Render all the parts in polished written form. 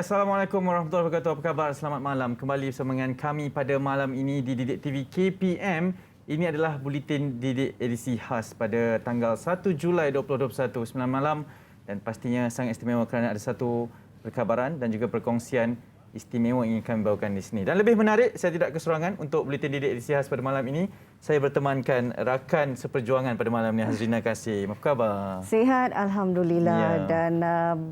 Baik, Assalamualaikum warahmatullahi wabarakatuh. Apa khabar? Selamat malam. Kembali bersama dengan kami pada malam ini di Didik TV KPM. Ini adalah buletin Didik edisi khas pada tanggal 1 Julai 2021, 9 malam. Dan pastinya sangat istimewa kerana ada satu perkhabaran dan juga perkongsian istimewa yang ingin kami bawakan di sini. Dan lebih menarik, saya tidak keseruangan untuk buletin Didik edisi khas pada malam ini. Saya bertemankan rakan seperjuangan pada malam ini, Hazrina Kasim. Apa khabar? Sihat, Alhamdulillah. Ya. Dan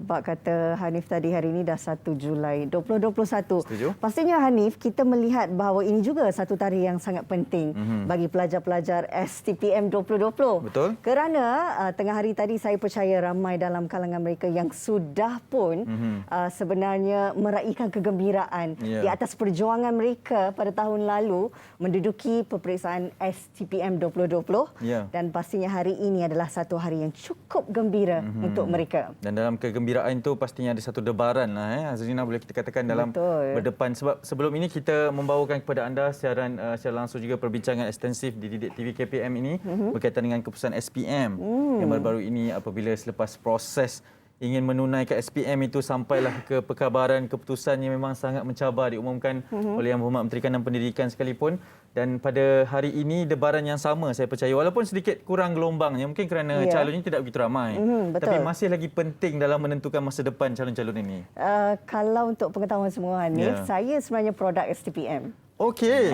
bak kata Hanif tadi, hari ini dah 1 Julai 2021. Setuju? Pastinya Hanif, kita melihat bahawa ini juga satu tarikh yang sangat penting bagi pelajar-pelajar STPM 2020. Betul. Kerana tengah hari tadi saya percaya ramai dalam kalangan mereka yang sudah pun sebenarnya meraihkan kegembiraan di atas perjuangan mereka pada tahun lalu menduduki peperiksaan STPM 2020 dan pastinya hari ini adalah satu hari yang cukup gembira untuk mereka. Dan dalam kegembiraan itu pastinya ada satu debaran lah, Hazrina, boleh kita katakan dalam berdepan. Sebab sebelum ini kita membawakan kepada anda siaran secara langsung juga perbincangan ekstensif di Didik TV KPM ini berkaitan dengan keputusan SPM yang baru-baru ini apabila selepas proses ingin menunaikan SPM itu sampailah ke perkabaran keputusan yang memang sangat mencabar diumumkan oleh Yang Berhormat Menteri Kanan Pendidikan sekalipun. Dan pada hari ini debaran yang sama saya percaya, walaupun sedikit kurang gelombangnya mungkin kerana calonnya tidak begitu ramai, tapi masih lagi penting dalam menentukan masa depan calon-calon ini. Kalau untuk pengetahuan semua Hanif, saya sebenarnya produk STPM. Okey,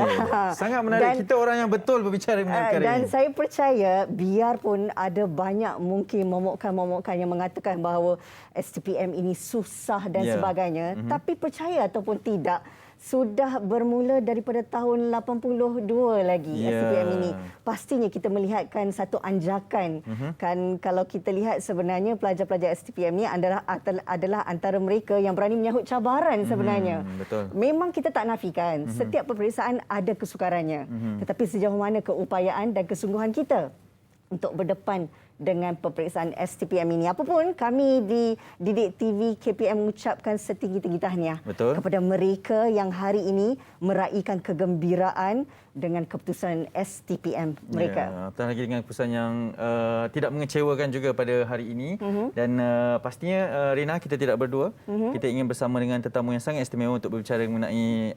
sangat menarik. Kita orang yang betul berbicara mengenai perkara ini. Dan saya percaya biarpun ada banyak mungkin momok-momok yang mengatakan bahawa STPM ini susah dan sebagainya, tapi percaya ataupun tidak, sudah bermula daripada tahun 82 lagi STPM ini. Pastinya kita melihatkan satu anjakan. Kan kalau kita lihat sebenarnya pelajar-pelajar STPM ini adalah antara mereka yang berani menyahut cabaran sebenarnya. Betul. Memang kita tak nafikan setiap peperiksaan ada kesukarannya. Tetapi sejauh mana keupayaan dan kesungguhan kita untuk berdepan dengan peperiksaan STPM ini. Apapun, kami di Didik TV KPM mengucapkan setinggi-tinggi tahniah kepada mereka yang hari ini meraihkan kegembiraan dengan keputusan STPM mereka. Apatah lagi dengan keputusan yang tidak mengecewakan juga pada hari ini. Dan pastinya Rina, kita tidak berdua. Kita ingin bersama dengan tetamu yang sangat istimewa untuk berbicara mengenai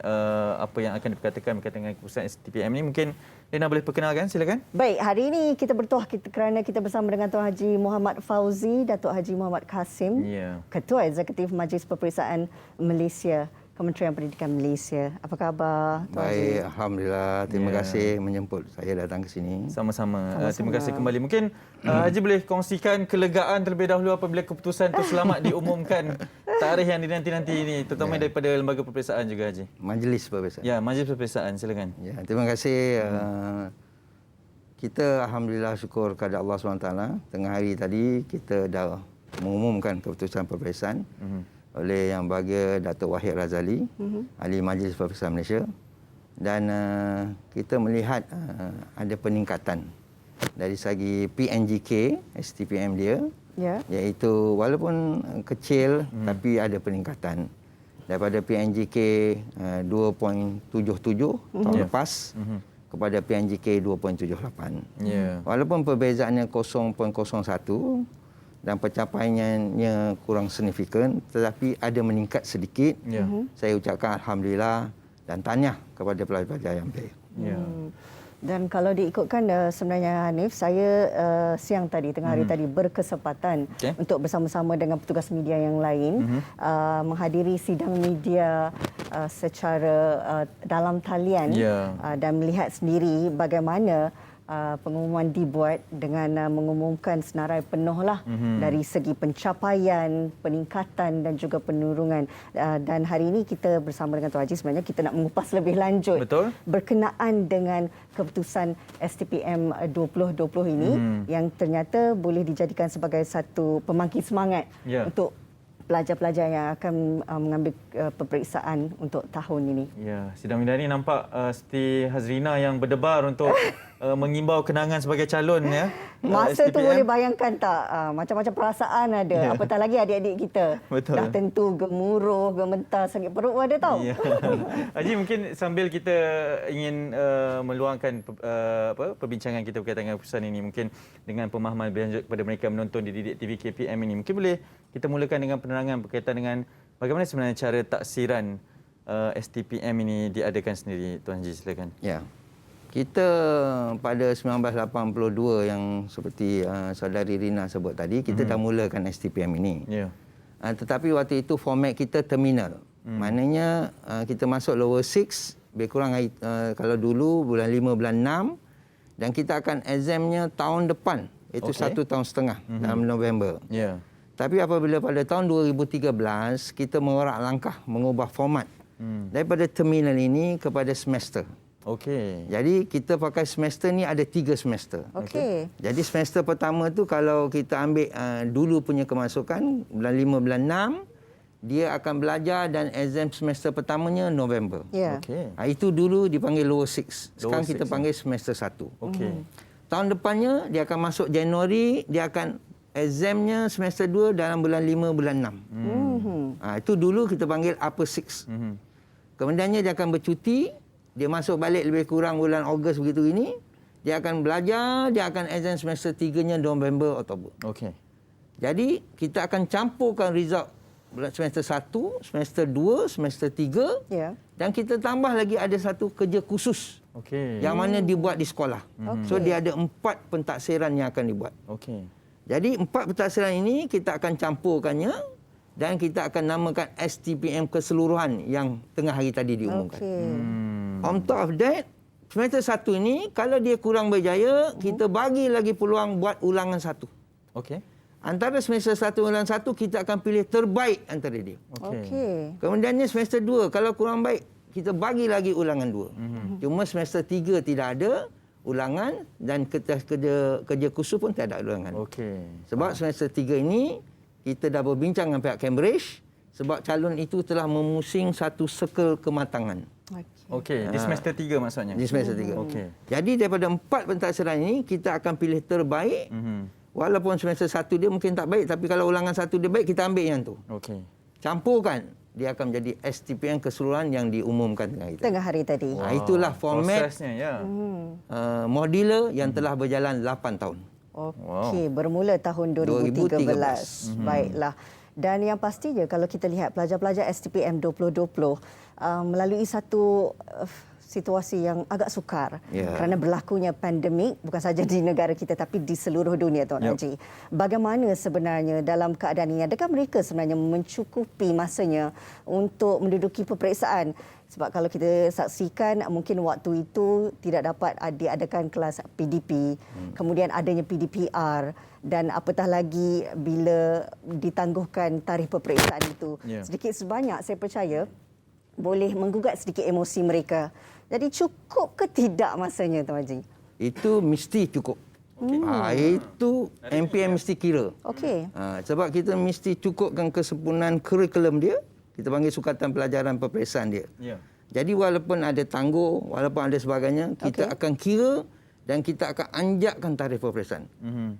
apa yang akan diperkatakan berkaitan dengan keputusan STPM ini. Mungkin Rina boleh perkenalkan, silakan. Baik, hari ini kita bertuah kerana kita bersama dengan Tuan Haji Muhammad Fauzi, Datuk Haji Muhammad Kasim, Ketua Eksekutif Majlis Peperiksaan Malaysia, Kementerian Pendidikan Malaysia. Apa khabar, Tuan Haji? Baik, Alhamdulillah. Terima kasih menjemput saya datang ke sini. Sama-sama. Terima kasih kembali. Mungkin Haji boleh kongsikan kelegaan terlebih dahulu apabila keputusan itu selamat diumumkan tarikh yang dinanti-nanti ini, terutama daripada lembaga peperiksaan juga, Haji. Majlis Peperiksaan. Ya, Majlis Peperiksaan. Silakan. Ya, terima kasih. Kita Alhamdulillah syukur kepada Allah SWT. Tengah hari tadi kita dah mengumumkan keputusan peperiksaan oleh Yang Berbahagia Datuk Wahid Razali, Ahli Majlis Peperiksaan Malaysia. Dan kita melihat ada peningkatan dari segi PNGK, STPM dia, iaitu walaupun kecil tapi ada peningkatan. Daripada PNGK 2.77 tahun lepas kepada PNGK 2.78. Walaupun perbezaannya 0.01 dan pencapaiannya kurang signifikan, tetapi ada meningkat sedikit. Saya ucapkan Alhamdulillah dan tahniah kepada pelajar-pelajar yang berjaya. Dan kalau diikutkan sebenarnya Hanif, saya siang tadi, tengah hari tadi berkesempatan untuk bersama-sama dengan petugas media yang lain menghadiri sidang media secara dalam talian dan melihat sendiri bagaimana pengumuman dibuat dengan mengumumkan senarai penuh lah dari segi pencapaian, peningkatan dan juga penurungan. Dan hari ini kita bersama dengan Tuan Haji sebenarnya kita nak mengupas lebih lanjut berkenaan dengan keputusan STPM 2020 ini yang ternyata boleh dijadikan sebagai satu pemangkit semangat untuk pelajar-pelajar yang akan mengambil peperiksaan untuk tahun ini. Ya, sidang media ini nampak Siti Hazrina yang berdebar untuk mengimbau kenangan sebagai calon Masa STPM. tu boleh bayangkan tak, macam-macam perasaan ada. Apatah lagi adik-adik kita. Dah tentu gemuruh, gementar, sakit perut ada tahu. Haji, mungkin sambil kita ingin meluangkan perbincangan kita berkaitan dengan keputusan ini, mungkin dengan pemahaman lebih lanjut kepada mereka menonton di Didik TV KPM ini, mungkin boleh kita mulakan dengan penerangan berkaitan dengan Bagaimana sebenarnya cara taksiran STPM ini diadakan sendiri, Tuan Haji? Silakan. Ya. Kita pada 1982 yang seperti saudari Rina sebut tadi, kita dah mulakan STPM ini. Ya. Tetapi waktu itu format kita terminal. Maknanya kita masuk lower 6, lebih kurang kalau dulu bulan 5, bulan 6, dan kita akan examnya tahun depan, iaitu 1 tahun setengah dalam November. Ya. Tapi apabila pada tahun 2013 kita mengorak langkah mengubah format daripada terminal ini kepada semester. Okey. Jadi kita pakai semester ni ada 3 semester. Okey. Jadi semester pertama tu kalau kita ambil dulu punya kemasukan bulan 5 bulan 6, dia akan belajar dan exam semester pertamanya November. Ya. Okey. Itu dulu dipanggil lower 6. Sekarang Lower kita six, panggil semester 1. Okey. Tahun depannya dia akan masuk Januari, dia akan examnya semester 2 dalam bulan 5 bulan 6. Itu dulu kita panggil upper 6. Kemudiannya dia akan bercuti, dia masuk balik lebih kurang bulan Ogos begitu ini, dia akan belajar, dia akan exam semester 3-nya November Oktober. Okey. Jadi kita akan campurkan result bulan semester 1, semester 2, semester 3 Ya. dan kita tambah lagi ada satu kerja khusus Okey. yang mana dibuat di sekolah. So dia ada 4 pentaksiran yang akan dibuat. Okey. Jadi 4 pentaksiran ini kita akan campurkannya dan kita akan namakan STPM keseluruhan yang tengah hari tadi diumumkan. Okey. On top of that, semester 1 ini kalau dia kurang berjaya, kita bagi lagi peluang buat ulangan 1. Okey. Antara semester 1 ulangan 1 kita akan pilih terbaik antara dia. Okey. Kemudiannya semester 2 kalau kurang baik, kita bagi lagi ulangan 2. Cuma semester 3 tidak ada ulangan dan kerja khusus pun tidak ada ulangan. Okey. Sebab semester 3 ini kita dah berbincang dengan pihak Cambridge sebab calon itu telah memusing satu circle kematangan. Okey, di semester 3 maksudnya. Di semester 3. Okey. Jadi daripada 4 pentaksiran ini kita akan pilih terbaik. Walaupun semester 1 dia mungkin tak baik, tapi kalau ulangan 1 dia baik, kita ambil yang tu. Okey. Campurkan, dia akan menjadi STPM keseluruhan yang diumumkan Tengah hari tadi. Itulah format prosesnya, ya. modular yang telah berjalan 8 tahun. Okey, bermula tahun 2013. Baiklah. Dan yang pastinya kalau kita lihat pelajar-pelajar STPM 2020 melalui satu situasi yang agak sukar kerana berlakunya pandemik bukan saja di negara kita tapi di seluruh dunia, Tuan Haji. Bagaimana sebenarnya dalam keadaan ini, adakah mereka sebenarnya mencukupi masanya untuk menduduki peperiksaan? Sebab kalau kita saksikan mungkin waktu itu tidak dapat diadakan kelas PDP, kemudian adanya PDPR dan apatah lagi bila ditangguhkan tarikh peperiksaan itu. Sedikit sebanyak saya percaya boleh menggugat sedikit emosi mereka. Jadi cukup ke tidak masanya, Tuan Haji? Itu mesti cukup. Itu MPM mesti kira. Okey. Sebab kita mesti cukupkan kesempurnaan kurikulum dia. Kita panggil sukatan pelajaran peperiksaan dia. Jadi walaupun ada tangguh, walaupun ada sebagainya, kita akan kira dan kita akan anjakkan tarikh peperiksaan.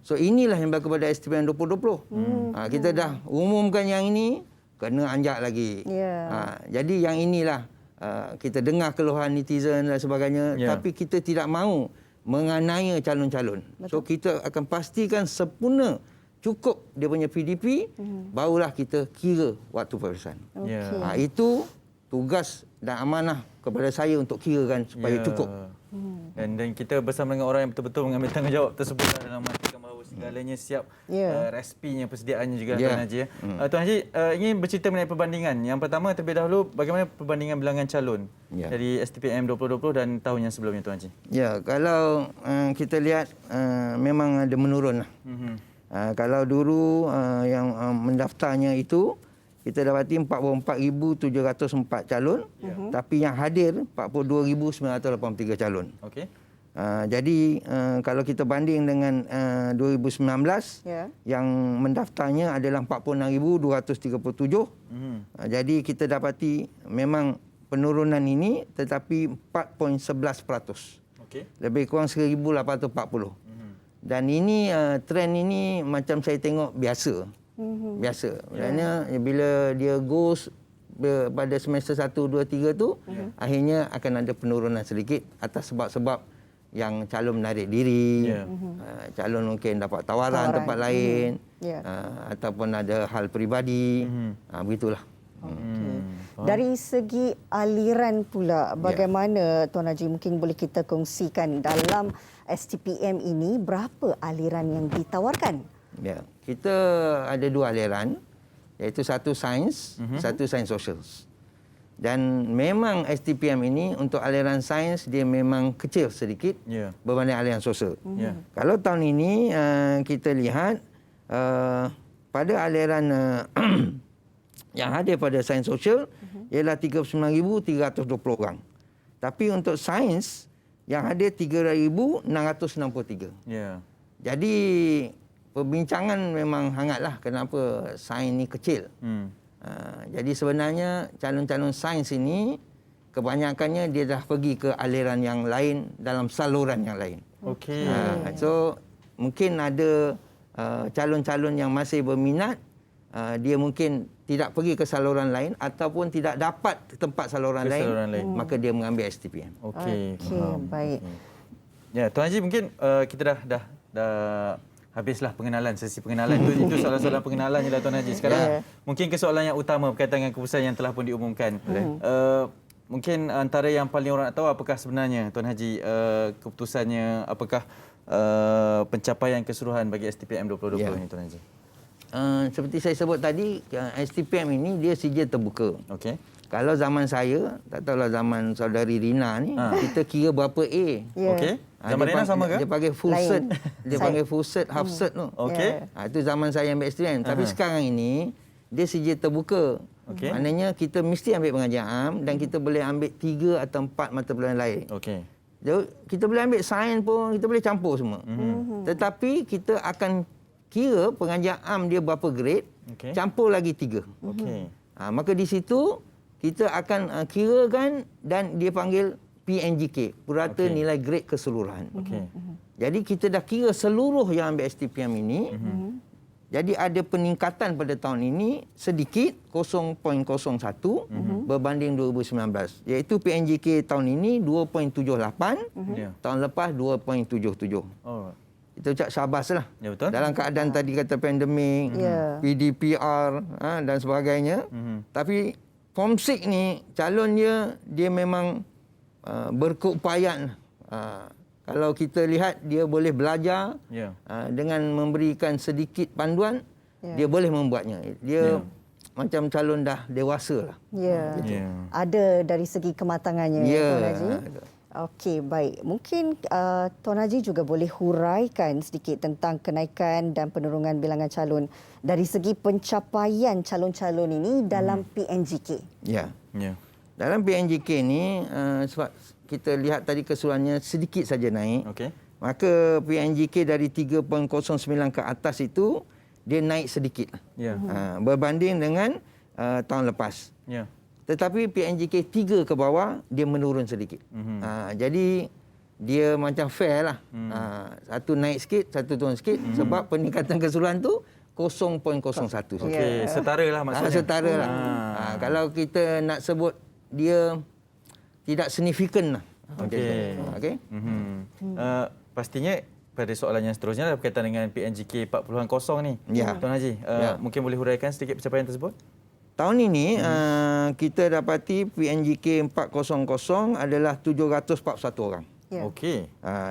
So inilah yang berlaku pada STPM 2020. Kita dah umumkan yang ini, kena anjak lagi. Jadi yang inilah kita dengar keluhan netizen dan sebagainya, tapi kita tidak mahu menganiaya calon-calon. So kita akan pastikan sempurna cukup dia punya PDP, barulah kita kira waktu peperiksaan. Itu tugas dan amanah kepada saya untuk kirakan supaya cukup. Dan kita bersama dengan orang yang betul-betul mengambil tanggungjawab tersebut dalam memastikan bahawa segalanya siap, respinya, persediaannya juga, Tuan Haji. Tuan Haji, ingin bercerita mengenai perbandingan. Yang pertama terlebih dahulu, bagaimana perbandingan bilangan calon dari STPM 2020 dan tahun yang sebelumnya, Tuan Haji? Ya, kalau kita lihat memang ada menurun lah. Kalau dulu yang mendaftarnya itu kita dapati 44,704 calon, tapi yang hadir 42,983 calon. Okey. Jadi kalau kita banding dengan 2019, yang mendaftarnya adalah 46,237. Jadi kita dapati memang penurunan ini tetapi 4.11%. Lebih kurang 1,840. Dan ini trend ini macam saya tengok biasa. Biasa. Kerana bila dia goes pada semester 1, 2, 3 tu, akhirnya akan ada penurunan sedikit atas sebab-sebab yang calon menarik diri, calon mungkin dapat tawaran tempat lain, ataupun ada hal peribadi, begitulah. Dari segi aliran pula, bagaimana Tuan Haji mungkin boleh kita kongsikan dalam STPM ini berapa aliran yang ditawarkan? Ya, kita ada 2 aliran, iaitu satu sains, satu sains sosial. Dan memang STPM ini untuk aliran sains dia memang kecil sedikit berbanding aliran sosial. Kalau tahun ini kita lihat pada aliran yang hadir pada sains sosial ialah 39,320 orang. Tapi untuk sains yang hadir 3,663. Jadi perbincangan memang hangatlah kenapa sains ni kecil. Jadi sebenarnya calon-calon sains ini kebanyakannya dia dah pergi ke aliran yang lain dalam saluran yang lain. So mungkin ada calon-calon yang masih berminat, dia mungkin tidak pergi ke saluran lain ataupun tidak dapat tempat saluran lain, maka dia mengambil STPM. Baik. Ya, Tuan Haji mungkin kita dah habislah sesi pengenalan itu soalan-soalan pengenalan je lah Tuan Haji. Sekarang mungkin ke soalan yang utama berkaitan dengan keputusan yang telah pun diumumkan. Mungkin antara yang paling orang nak tahu apakah sebenarnya Tuan Haji keputusannya, apakah pencapaian keseluruhan bagi STPM 2020 ini Tuan Haji? Seperti saya sebut tadi, STPM ini dia sijil terbuka. Kalau zaman saya, tak tahulah zaman saudari Rina ni, kita kira berapa A. Zaman Rina sama ke? Dia panggil full cert. Dia panggil full cert, half cert tu. Itu zaman saya ambil STPM. Tapi sekarang ini, dia sijil terbuka. Maknanya kita mesti ambil pengajian am dan kita boleh ambil 3 atau 4 mata pelajaran lain. Kita boleh ambil sains pun, kita boleh campur semua. Tetapi kita akan kira pengajian am dia berapa grade, campur lagi 3. Maka di situ kita akan kirakan dan dia panggil PNGK, purata nilai grade keseluruhan. Jadi kita dah kira seluruh yang ambil STPM ini. Jadi ada peningkatan pada tahun ini sedikit 0.01 berbanding 2019. Iaitu PNGK tahun ini 2.78, tahun lepas 2.77. Kita ucap syabaslah. Dalam keadaan tadi kata pandemik, PDPR dan sebagainya. Tapi Form 6 ni calon dia memang berkeupayaan. Kalau kita lihat dia boleh belajar dengan memberikan sedikit panduan, dia boleh membuatnya. Dia macam calon dah dewasa lah. Ada dari segi kematangannya Tuan Haji. Okey, baik. Mungkin Tuan Haji juga boleh huraikan sedikit tentang kenaikan dan penurungan bilangan calon dari segi pencapaian calon-calon ini dalam PNGK. Dalam PNGK ni sebab kita lihat tadi keseluruhannya sedikit saja naik. Maka PNGK dari 3.09 ke atas itu dia naik sedikit. Berbanding dengan tahun lepas. Tetapi PNGK 3 ke bawah dia menurun sedikit. Jadi dia macam fair lah. Satu naik sikit, satu turun sikit sebab peningkatan keseluruhan tu 0.01. Setara lah maksudnya. Setara lah. Kalau kita nak sebut dia tidak signifikan lah. Pastinya pada soalan yang seterusnya berkaitan dengan PNGK 4.0 ni. Tuan Haji, mungkin boleh huraikan sedikit pencapaian tersebut? Tahun ini kita dapati PNGK 400 adalah 741 orang.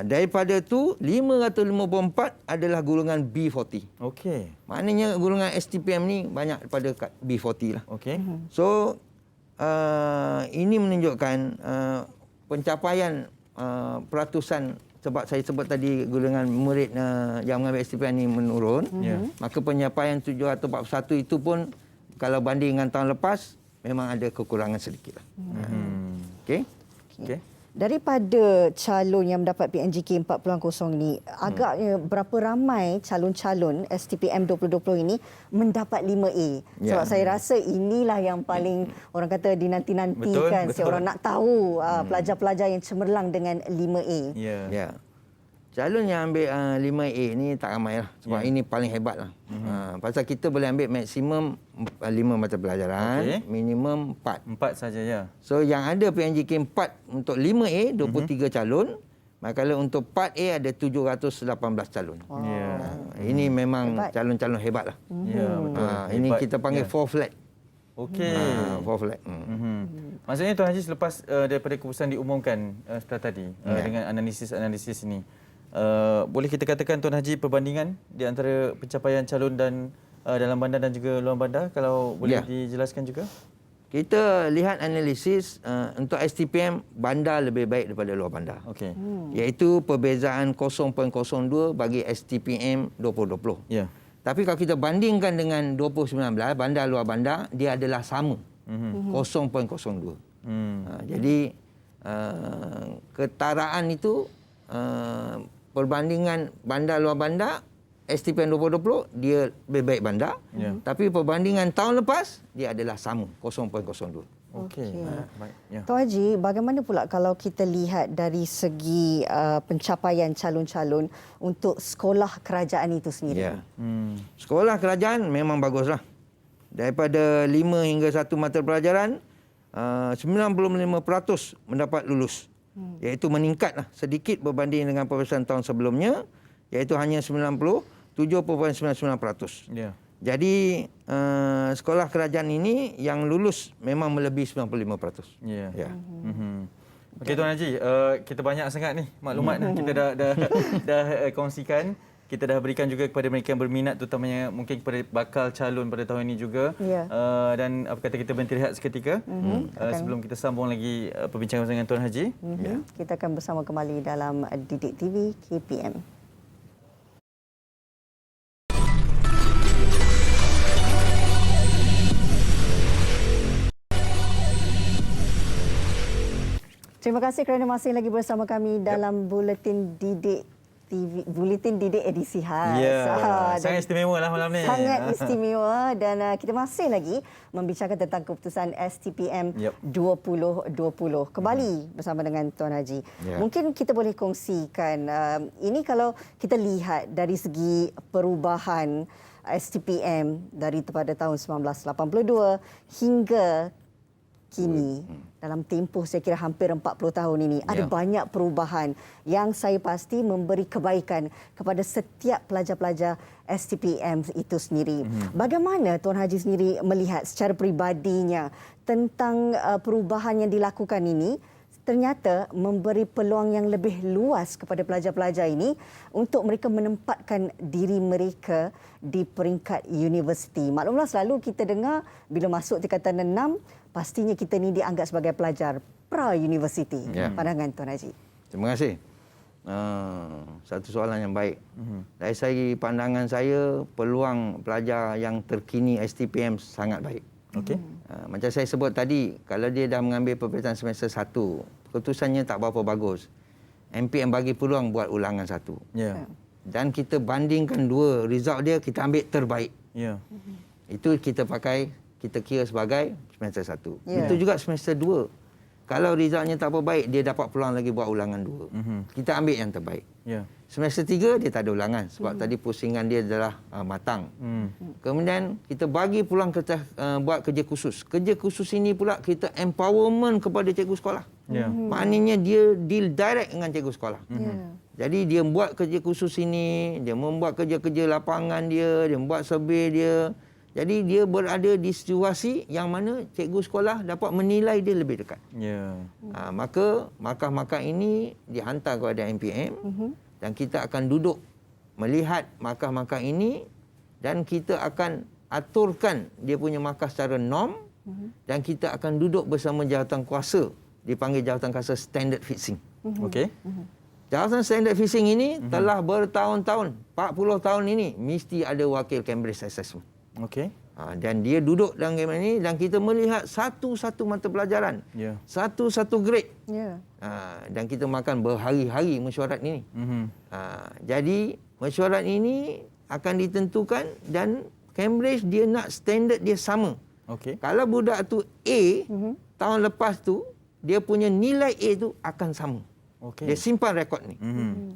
Daripada tu 554 adalah golongan B40. Maknanya golongan STPM ni banyak pada B40 lah. So ini menunjukkan pencapaian peratusan, sebab saya sebut tadi golongan murid yang mengambil STPM ni menurun. Maka pencapaian 741 itu pun kalau banding dengan tahun lepas memang ada kekurangan sedikit lah. Daripada calon yang mendapat PNGK 4.0 ini, agaknya berapa ramai calon-calon STPM 2020 ini mendapat 5A? Sebab saya rasa inilah yang paling orang kata dinanti-nantikan. Orang nak tahu pelajar-pelajar yang cemerlang dengan 5A. Calon yang ambil 5A ni tak ramai lah. Sebab ini paling hebat lah. Pasal kita boleh ambil maksimum 5 mata pelajaran, minimum 4. 4 saja ya. So yang ada PNGK 4 untuk 5A, 23 calon. Manakala untuk 4A ada 718 calon. Ini memang calon-calon hebat lah. Ini kita panggil 4 flat. Okey. Fall flat. Maksudnya Tuan Haji selepas daripada keputusan diumumkan setelah tadi dengan analisis ini, boleh kita katakan Tuan Haji perbandingan di antara pencapaian calon dan dalam bandar dan juga luar bandar, kalau boleh dijelaskan juga? Kita lihat analisis untuk STPM bandar lebih baik daripada luar bandar. Okey. Iaitu perbezaan 0.02 bagi STPM 2020. Ya. Tapi kalau kita bandingkan dengan 2019, bandar luar bandar, dia adalah sama. 0.02. Jadi ketaraan itu perbandingan bandar luar bandar, STPM 2020 dia lebih baik bandar. Tapi perbandingan tahun lepas dia adalah sama 0.02. Okey. Baik. Ya. Tuan Haji, bagaimana pula kalau kita lihat dari segi pencapaian calon-calon untuk sekolah kerajaan itu sendiri? Ya. Sekolah kerajaan memang baguslah. Daripada 5 hingga 1 mata pelajaran, 95% mendapat lulus. Iaitu meningkatlah sedikit berbanding dengan peperiksaan tahun sebelumnya, iaitu hanya 97.99%. Ya. Jadi sekolah kerajaan ini yang lulus memang melebihi 95%. Ya. Ya. Okey Tuan Haji, kita banyak sangat ni maklumat kita dah kongsikan. Kita dah berikan juga kepada mereka yang berminat, terutamanya mungkin kepada bakal calon pada tahun ini juga. Ya. Dan apa kata kita berhenti rehat seketika sebelum kita sambung lagi perbincangan dengan Tuan Haji. Kita akan bersama kembali dalam Didik TV KPM. Terima kasih kerana masih lagi bersama kami dalam Buletin Didik TV, Buletin Didik edisi khas. Ya, sangat istimewa lah malam ni. Sangat istimewa dan kita masih lagi membicarakan tentang keputusan STPM 2020. Kembali bersama dengan Tuan Haji. Mungkin kita boleh kongsikan, ini kalau kita lihat dari segi perubahan STPM dari pada tahun 1982 hingga kini, dalam tempoh saya kira hampir 40 tahun ini, ada banyak perubahan yang saya pasti memberi kebaikan kepada setiap pelajar-pelajar STPM itu sendiri. Bagaimana Tuan Haji sendiri melihat secara peribadinya tentang perubahan yang dilakukan ini ternyata memberi peluang yang lebih luas kepada pelajar-pelajar ini untuk mereka menempatkan diri mereka di peringkat universiti. Maklumlah selalu kita dengar bila masuk tingkatan 6, pastinya kita ni dianggap sebagai pelajar pra-universiti. Pandangan Tuan Haji. Terima kasih. Satu soalan yang baik. Dari segi pandangan saya, peluang pelajar yang terkini STPM sangat baik. Okey. Macam saya sebut tadi, kalau dia dah mengambil peperiksaan semester 1, keputusannya tak berapa bagus, MPM bagi peluang buat ulangan 1. Ya. Dan kita bandingkan 2 result dia, kita ambil terbaik. Ya. Itu kita pakai, kita kira sebagai semester 1. Ya. Itu juga semester 2. Kalau resultnya tak apa baik, dia dapat peluang lagi buat ulangan 2. Kita ambil yang terbaik. Ya. Semester 3 dia tak ada ulangan sebab tadi pusingan dia adalah matang. Kemudian kita bagi peluang kita buat kerja khusus. Kerja khusus ini pula kita empowerment kepada cikgu sekolah. Maknanya dia deal direct dengan cikgu sekolah. Jadi dia buat kerja khusus ini, dia membuat kerja-kerja lapangan dia membuat survey dia. Jadi dia berada di situasi yang mana cikgu sekolah dapat menilai dia lebih dekat. Ya. Maka markah-markah ini dihantar kepada MPM dan kita akan duduk melihat markah-markah ini dan kita akan aturkan dia punya markah secara norm dan kita akan duduk bersama jawatan kuasa, dipanggil jawatan kuasa standard fixing. Okey. Jawatan standard fixing ini telah bertahun-tahun, 40 tahun ini mesti ada wakil Cambridge Assessment. Okey. Dan dia duduk dalam game ini dan kita melihat satu-satu mata pelajaran, satu-satu grade. Dan kita makan berhari-hari mesyuarat ini. Jadi mesyuarat ini akan ditentukan dan Cambridge dia nak standard dia sama. Okey. Kalau budak tu A, tahun lepas tu dia punya nilai A tu akan sama. Okey. Dia simpan rekod ni.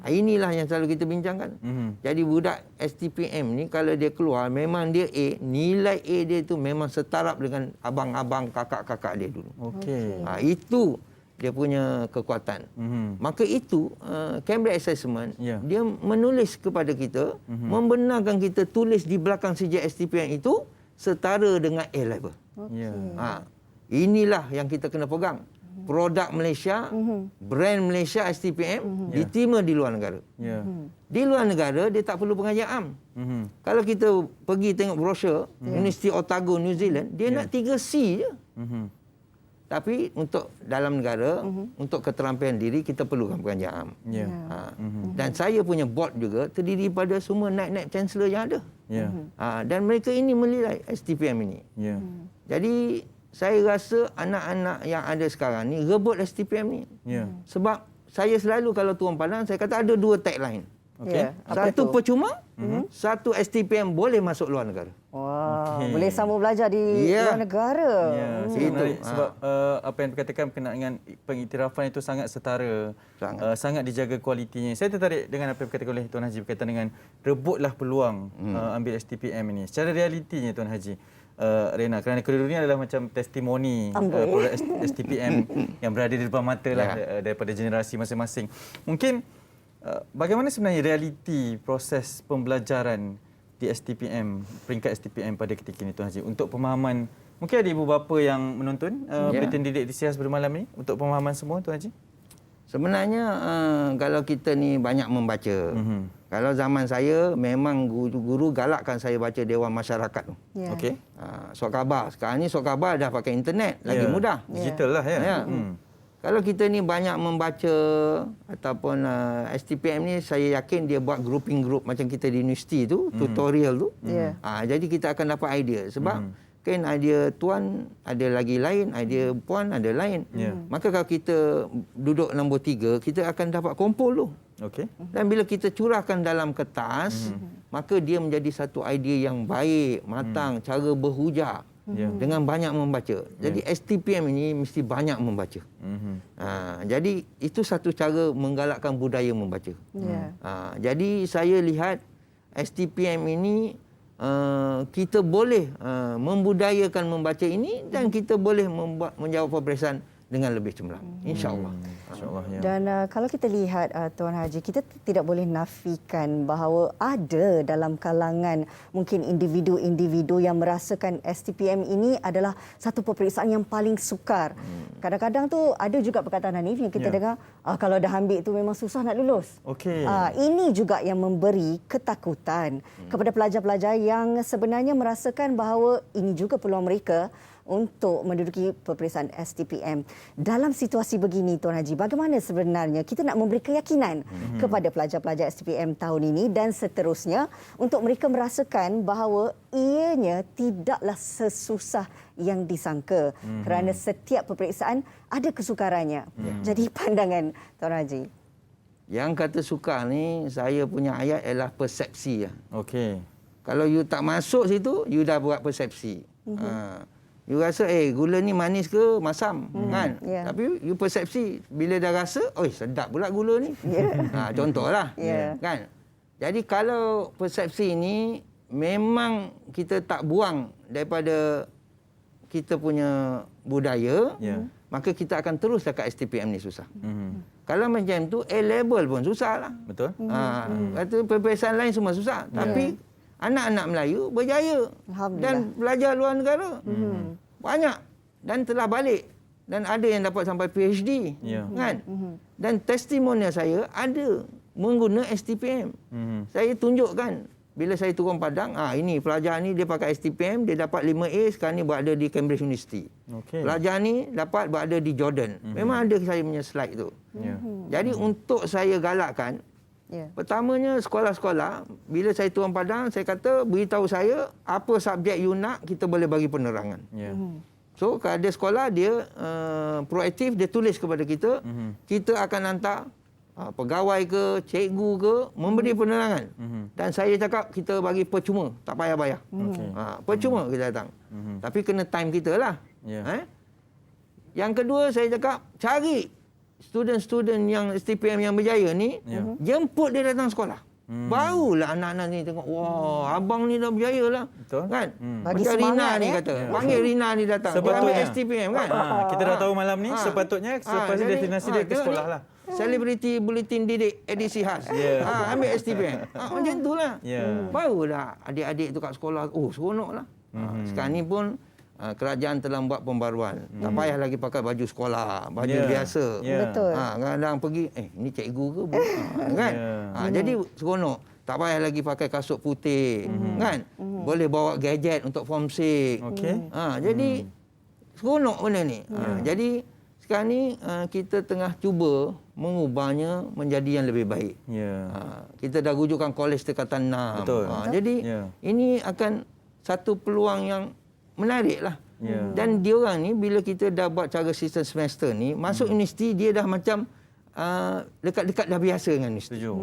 Inilah yang selalu kita bincangkan. Jadi budak STPM ni kalau dia keluar memang dia A, nilai A dia tu memang setaraf dengan abang-abang kakak-kakak dia dulu. Okey. Itu dia punya kekuatan. Maka itu Cambridge Assessment dia menulis kepada kita, membenarkan kita tulis di belakang CJ STPM itu setara dengan A level. Ya. Inilah yang kita kena pegang. Produk Malaysia, brand Malaysia STPM diterima di luar negara. Ya. Di luar negara dia tak perlu pengajian am. Kalau kita pergi tengok brosur University Otago New Zealand, dia nak 3C je. Tapi untuk dalam negara, untuk keterampilan diri kita perlukan pengajian am. Ya. Dan saya punya board juga terdiri pada semua naib-naib chancellor yang ada. Ya. Dan mereka ini menilai STPM ini. Ya. Jadi saya rasa anak-anak yang ada sekarang ni rebut STPM ni. Ya. Sebab saya selalu kalau turun padang, saya kata ada 2 tagline. Okey. Satu percuma, satu STPM boleh masuk luar negara. Wah, boleh sambung belajar di luar negara. Ya, Itu. menarik sebab apa yang dikatakan berkenaan dengan pengiktirafan itu sangat setara, sangat dijaga kualitinya. Saya tertarik dengan apa yang dikatakan oleh Tuan Haji berkaitan dengan rebutlah peluang ambil STPM ini. Secara realitinya Tuan Haji, Rena, kerana kedua-dua ini adalah macam testimoni produk STPM yang berada di depan mata lah daripada generasi masing-masing. Mungkin bagaimana sebenarnya realiti proses pembelajaran di STPM, peringkat STPM pada ketika ini Tuan Haji, untuk pemahaman, mungkin ada ibu bapa yang menonton Buletin Didik di Sias pada malam ini, untuk pemahaman semua Tuan Haji? Sebenarnya kalau kita ni banyak membaca. Kalau zaman saya memang guru-guru galakkan saya baca Dewan Masyarakat tu. Ya. Okey. Surat khabar. Sekarang ni surat khabar dah pakai internet, lagi mudah. Digital lah ya. Kalau kita ni banyak membaca ataupun STPM ni, saya yakin dia buat grouping group macam kita di universiti tu, tutorial tu. Jadi kita akan dapat idea. Sebab kan idea tuan ada lagi lain, idea puan ada lain. Maka kalau kita duduk nombor 3, kita akan dapat kumpul tu. Okey. Dan bila kita curahkan dalam kertas, maka dia menjadi satu idea yang baik, matang, cara berhujah. Dengan banyak membaca. Jadi STPM ini mesti banyak membaca. Jadi itu satu cara menggalakkan budaya membaca. Jadi saya lihat STPM ini kita boleh membudayakan membaca ini dan kita boleh menjawab peperiksaan dengan lebih cemerlang. InsyaAllah. InsyaAllah, ya. Dan kalau kita lihat Tuan Haji, kita tidak boleh nafikan bahawa ada dalam kalangan mungkin individu-individu yang merasakan STPM ini adalah satu peperiksaan yang paling sukar. Kadang-kadang tu ada juga perkataan Hanif yang kita dengar, kalau dah ambil itu memang susah nak lulus. Okey. Ini juga yang memberi ketakutan kepada pelajar-pelajar yang sebenarnya merasakan bahawa ini juga peluang mereka untuk menduduki peperiksaan STPM. Dalam situasi begini Tuan Haji, bagaimana sebenarnya kita nak memberi keyakinan kepada pelajar-pelajar STPM tahun ini dan seterusnya untuk mereka merasakan bahawa ianya tidaklah sesusah yang disangka kerana setiap peperiksaan ada kesukarannya. Jadi pandangan Tuan Haji. Yang kata sukar ni, saya punya ayat ialah persepsi. Okey. Kalau you tak masuk situ, you dah buat persepsi. You rasa gula ni manis ke masam kan? Tapi you persepsi bila dah rasa, sedap pula gula ni. Contohlah. Kan? Jadi kalau persepsi ini memang kita tak buang daripada kita punya budaya, maka kita akan terus dekat STPM ni susah. Kalau macam tu A-level pun susah lah. Betul. Kata peperiksaan lain semua susah. Tapi anak-anak Melayu berjaya dan belajar luar negara. Banyak dan telah balik dan ada yang dapat sampai PhD. Kan? Dan testimonial saya ada mengguna STPM. Saya tunjukkan bila saya turun padang, ini pelajar ni dia pakai STPM, dia dapat 5A, sekarang ni berada di Cambridge University. Pelajar ni dapat berada di Jordan. Memang ada saya punya slide tu. Jadi untuk saya galakkan, pertamanya sekolah-sekolah, bila saya turun padang, saya kata beritahu saya apa subjek you nak, kita boleh bagi penerangan. So kalau ada sekolah dia proaktif, dia tulis kepada kita, kita akan hantar pegawai ke, cikgu ke, memberi penerangan. Dan saya cakap kita bagi percuma, tak payah bayar. Percuma kita datang. Tapi kena time kita lah. Yang kedua saya cakap, cari student-student yang STPM yang berjaya ni, jemput dia datang sekolah. Barulah anak-anak ni tengok, wah, abang ni dah berjaya lah. Betul. Kan? Bagi Macam Rina semangat, ni kata. Panggil Rina ni datang. Sepatutnya. Dia ambil STPM kan? Kita dah tahu malam ni, sepatutnya selepas jadi, destinasi dia ke sekolah lah. Selebriti Buletin Didik edisi khas. Ambil STPM. Macam itulah. Barulah adik-adik tu kat sekolah, seronok lah. Sekarang ni pun kerajaan telah buat pembaruan. Tak payah lagi pakai baju sekolah, baju biasa. Betul. Kadang pergi, ni cikgu ke bukan? Kan? Jadi seronok. Tak payah lagi pakai kasut putih, kan? Boleh bawa gadget untuk form 6. Jadi seronok benda ni. Jadi sekarang ni kita tengah cuba mengubahnya menjadi yang lebih baik. Kita dah rujukkan kolej tingkatan 6. Betul. Jadi ini akan satu peluang yang menarik lah. Dan diorang ni bila kita dah buat cara sistem semester ni, masuk universiti dia dah macam dekat-dekat dah biasa dengan universiti. Setuju.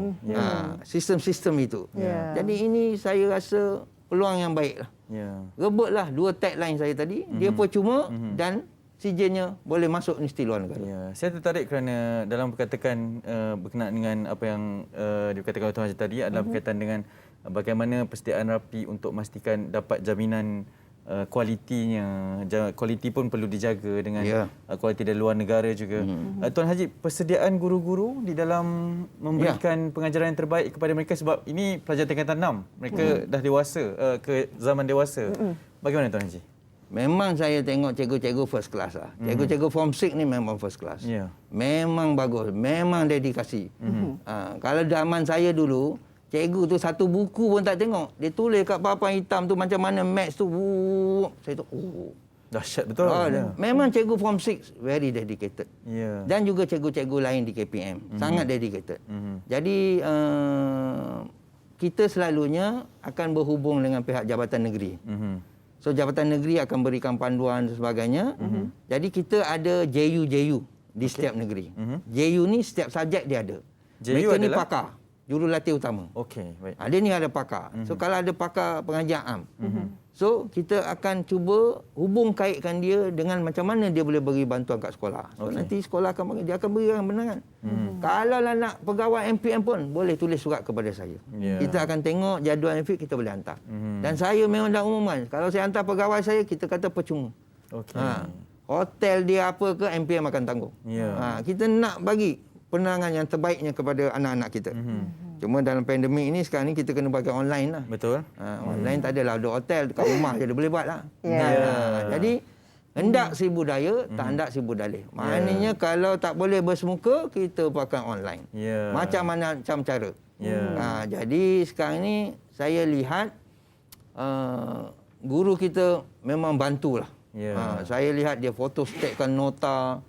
Sistem-sistem itu. Jadi ini saya rasa peluang yang baik lah. Rebutlah 2 tagline saya tadi. Dia percuma dan sijilnya boleh masuk universiti luar negara. Saya tertarik kerana dalam perkatakan berkenaan dengan apa yang dikatakan oleh Tuan Haji tadi adalah berkaitan dengan bagaimana persediaan rapi untuk memastikan dapat jaminan kualitinya. Kualiti pun perlu dijaga dengan kualiti dari luar negara juga. Tuan Haji, persediaan guru-guru di dalam memberikan pengajaran yang terbaik kepada mereka, sebab ini pelajar tingkatan 6. Mereka dah dewasa, ke zaman dewasa. Bagaimana Tuan Haji? Memang saya tengok cikgu-cikgu first class lah. Cikgu-cikgu form 6 ni memang first class. Memang bagus, memang dedikasi. Kalau zaman saya dulu, cikgu tu satu buku pun tak tengok. Dia tulis kat papan hitam tu macam mana maths tu. Saya tu, dahsyat betul. Memang cikgu form 6 very dedicated. Dan juga cikgu-cikgu lain di KPM sangat dedicated. Jadi kita selalunya akan berhubung dengan pihak Jabatan Negeri. So Jabatan Negeri akan berikan panduan dan sebagainya. Jadi kita ada JU di setiap negeri. JU ni setiap subjek dia ada. Mereka ni pakar, jurulatih utama. Baik. Dia ni ada pakar. So kalau ada pakar pengajian am. So kita akan cuba hubung kaitkan dia dengan macam mana dia boleh beri bantuan kat sekolah. So nanti sekolah akan bagi, dia akan berikan benangan. Kalau lah nak pegawai MPM pun boleh tulis surat kepada saya. Kita akan tengok jadual MPM, kita boleh hantar. Dan saya memang dah umumkan, kalau saya hantar pegawai saya, kita kata percuma. Hotel dia apa ke, MPM akan tanggung. Kita nak bagi penerangan yang terbaiknya kepada anak-anak kita. Cuma dalam pandemik ini sekarang ni kita kena bagi online lah. Betul. Online tak adalah, ada hotel dekat rumah je dia boleh buat lah. Jadi hendak seribu daya, tak hendak seribu dalih. Maknanya kalau tak boleh bersemuka, kita pakai online. Macam mana macam cara. Jadi sekarang ni saya lihat guru kita memang bantulah. Saya lihat dia fotostatkan nota.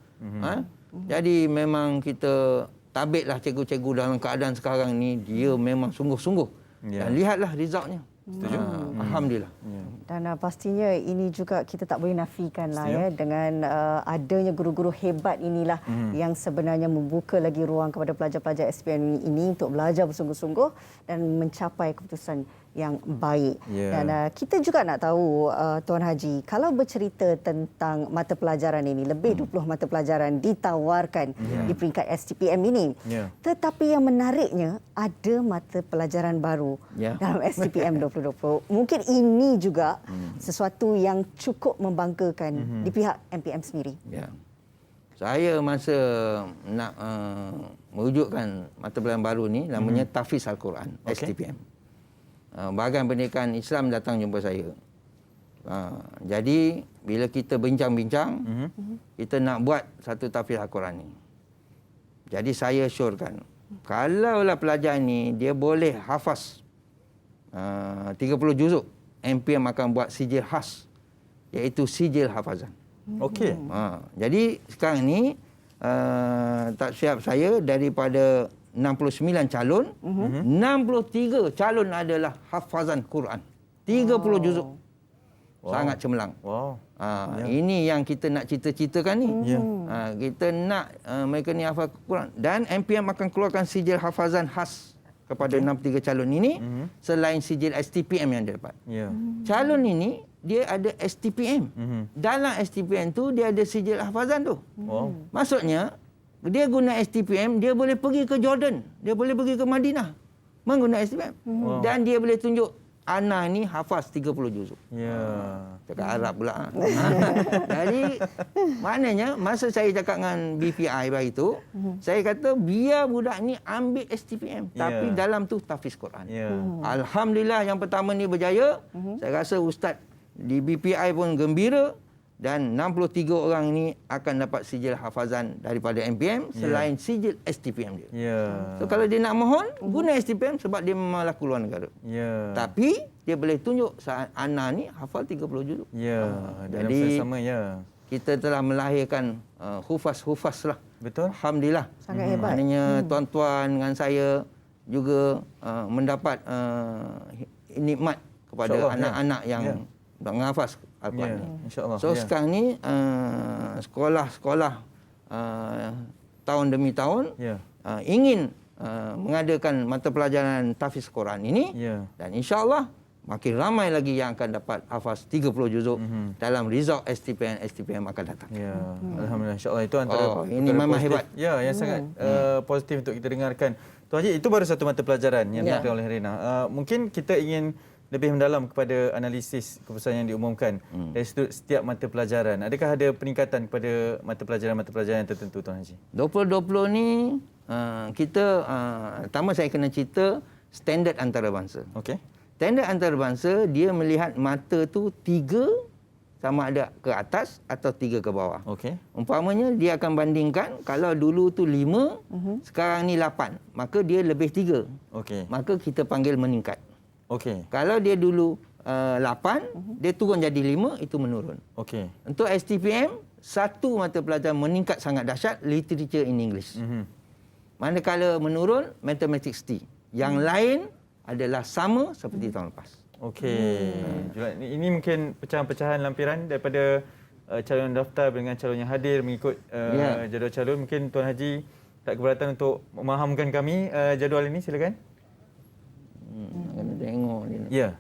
Jadi memang kita tabiklah cikgu-cikgu dalam keadaan sekarang ni, dia memang sungguh-sungguh. Dan lihatlah resultnya. Setuju. Alhamdulillah. Dan pastinya ini juga kita tak boleh nafikan lah dengan adanya guru-guru hebat inilah yang sebenarnya membuka lagi ruang kepada pelajar-pelajar SPM ini untuk belajar bersungguh-sungguh dan mencapai keputusan yang baik. Dan kita juga nak tahu Tuan Haji, kalau bercerita tentang mata pelajaran ini, lebih 20 mata pelajaran ditawarkan di peringkat STPM ini. Tetapi yang menariknya, ada mata pelajaran baru dalam STPM 2020. Mungkin ini juga sesuatu yang cukup membanggakan di pihak MPM sendiri. Saya masa nak mewujudkan mata pelajaran baru ni, namanya Tahfiz Al-Quran, STPM. Bahagian Pendidikan Islam datang jumpa saya. Jadi bila kita bincang-bincang, kita nak buat satu tahfiz Al-Quran ni. Jadi saya syorkan, kalaulah pelajar ni dia boleh hafaz 30 juzuk, MPM akan buat sijil khas, iaitu sijil hafazan. Jadi sekarang ni tak siap saya daripada 69 calon, 63 calon adalah hafazan Quran. 30 juzuk. Sangat cemerlang. Ini yang kita nak cita-citakan ni. Kita nak mereka ni hafaz Quran. Dan MPM akan keluarkan sijil hafazan khas kepada 63 calon ini, selain sijil STPM yang dia dapat. Calon ini, dia ada STPM. Dalam STPM tu, dia ada sijil hafazan tu. Maksudnya, dia guna STPM, dia boleh pergi ke Jordan, dia boleh pergi ke Madinah menggunakan STPM. Dan dia boleh tunjuk, Ana ni hafaz 30 juzuk. Cakap Arab pula. Jadi, maknanya, masa saya cakap dengan BPI hari itu, saya kata, biar budak ni ambil STPM. Tapi dalam tu tahfiz Quran. Alhamdulillah yang pertama ni berjaya. Saya rasa Ustaz di BPI pun gembira dan 63 orang ini akan dapat sijil hafazan daripada MPM selain sijil STPM dia. So kalau dia nak mohon, guna STPM sebab dia memang laku luar negara. Tapi dia boleh tunjuk saat Ana ni hafal 30 juzuk. Jadi sama kita telah melahirkan hufaz-hufaz lah. Betul. Alhamdulillah. Sangat hebat. Maknanya tuan-tuan dengan saya juga mendapat nikmat kepada anak-anak yang menghafaz Al-Quran ni. InsyaAllah. So sekarang ni sekolah-sekolah tahun demi tahun ingin mengadakan mata pelajaran tahfiz Quran ini dan insya-Allah makin ramai lagi yang akan dapat hafaz 30 juzuk dalam result STPM akan datang. Alhamdulillah, insya-Allah itu antara ini memang hebat. Yang sangat positif untuk kita dengarkan. Tuan Haji, itu baru satu mata pelajaran yang diberikan oleh Rina. Mungkin kita ingin lebih mendalam kepada analisis keputusan yang diumumkan dari setiap mata pelajaran. Adakah ada peningkatan kepada mata pelajaran yang tertentu, Tuan Haji? 2020 ni kita pertama saya kena cerita standard antarabangsa. Okey. Standard antarabangsa dia melihat mata tu 3 sama ada ke atas atau 3 ke bawah. Okey. Umpamanya dia akan bandingkan kalau dulu tu 5, sekarang ni 8, maka dia lebih 3. Okey. Maka kita panggil meningkat. Okey. Kalau dia dulu 8, dia turun jadi 5, itu menurun. Okey. Untuk STPM, satu mata pelajaran meningkat sangat dahsyat, literature in English. Manakala menurun, mathematics T. Yang lain adalah sama seperti tahun lepas. Okey. Ini mungkin pecahan-pecahan lampiran daripada calon daftar dengan calon yang hadir mengikut jadual calon. Mungkin Tuan Haji tak keberatan untuk memahamkan kami jadual ini, silakan. Kena tengok ni. Ya.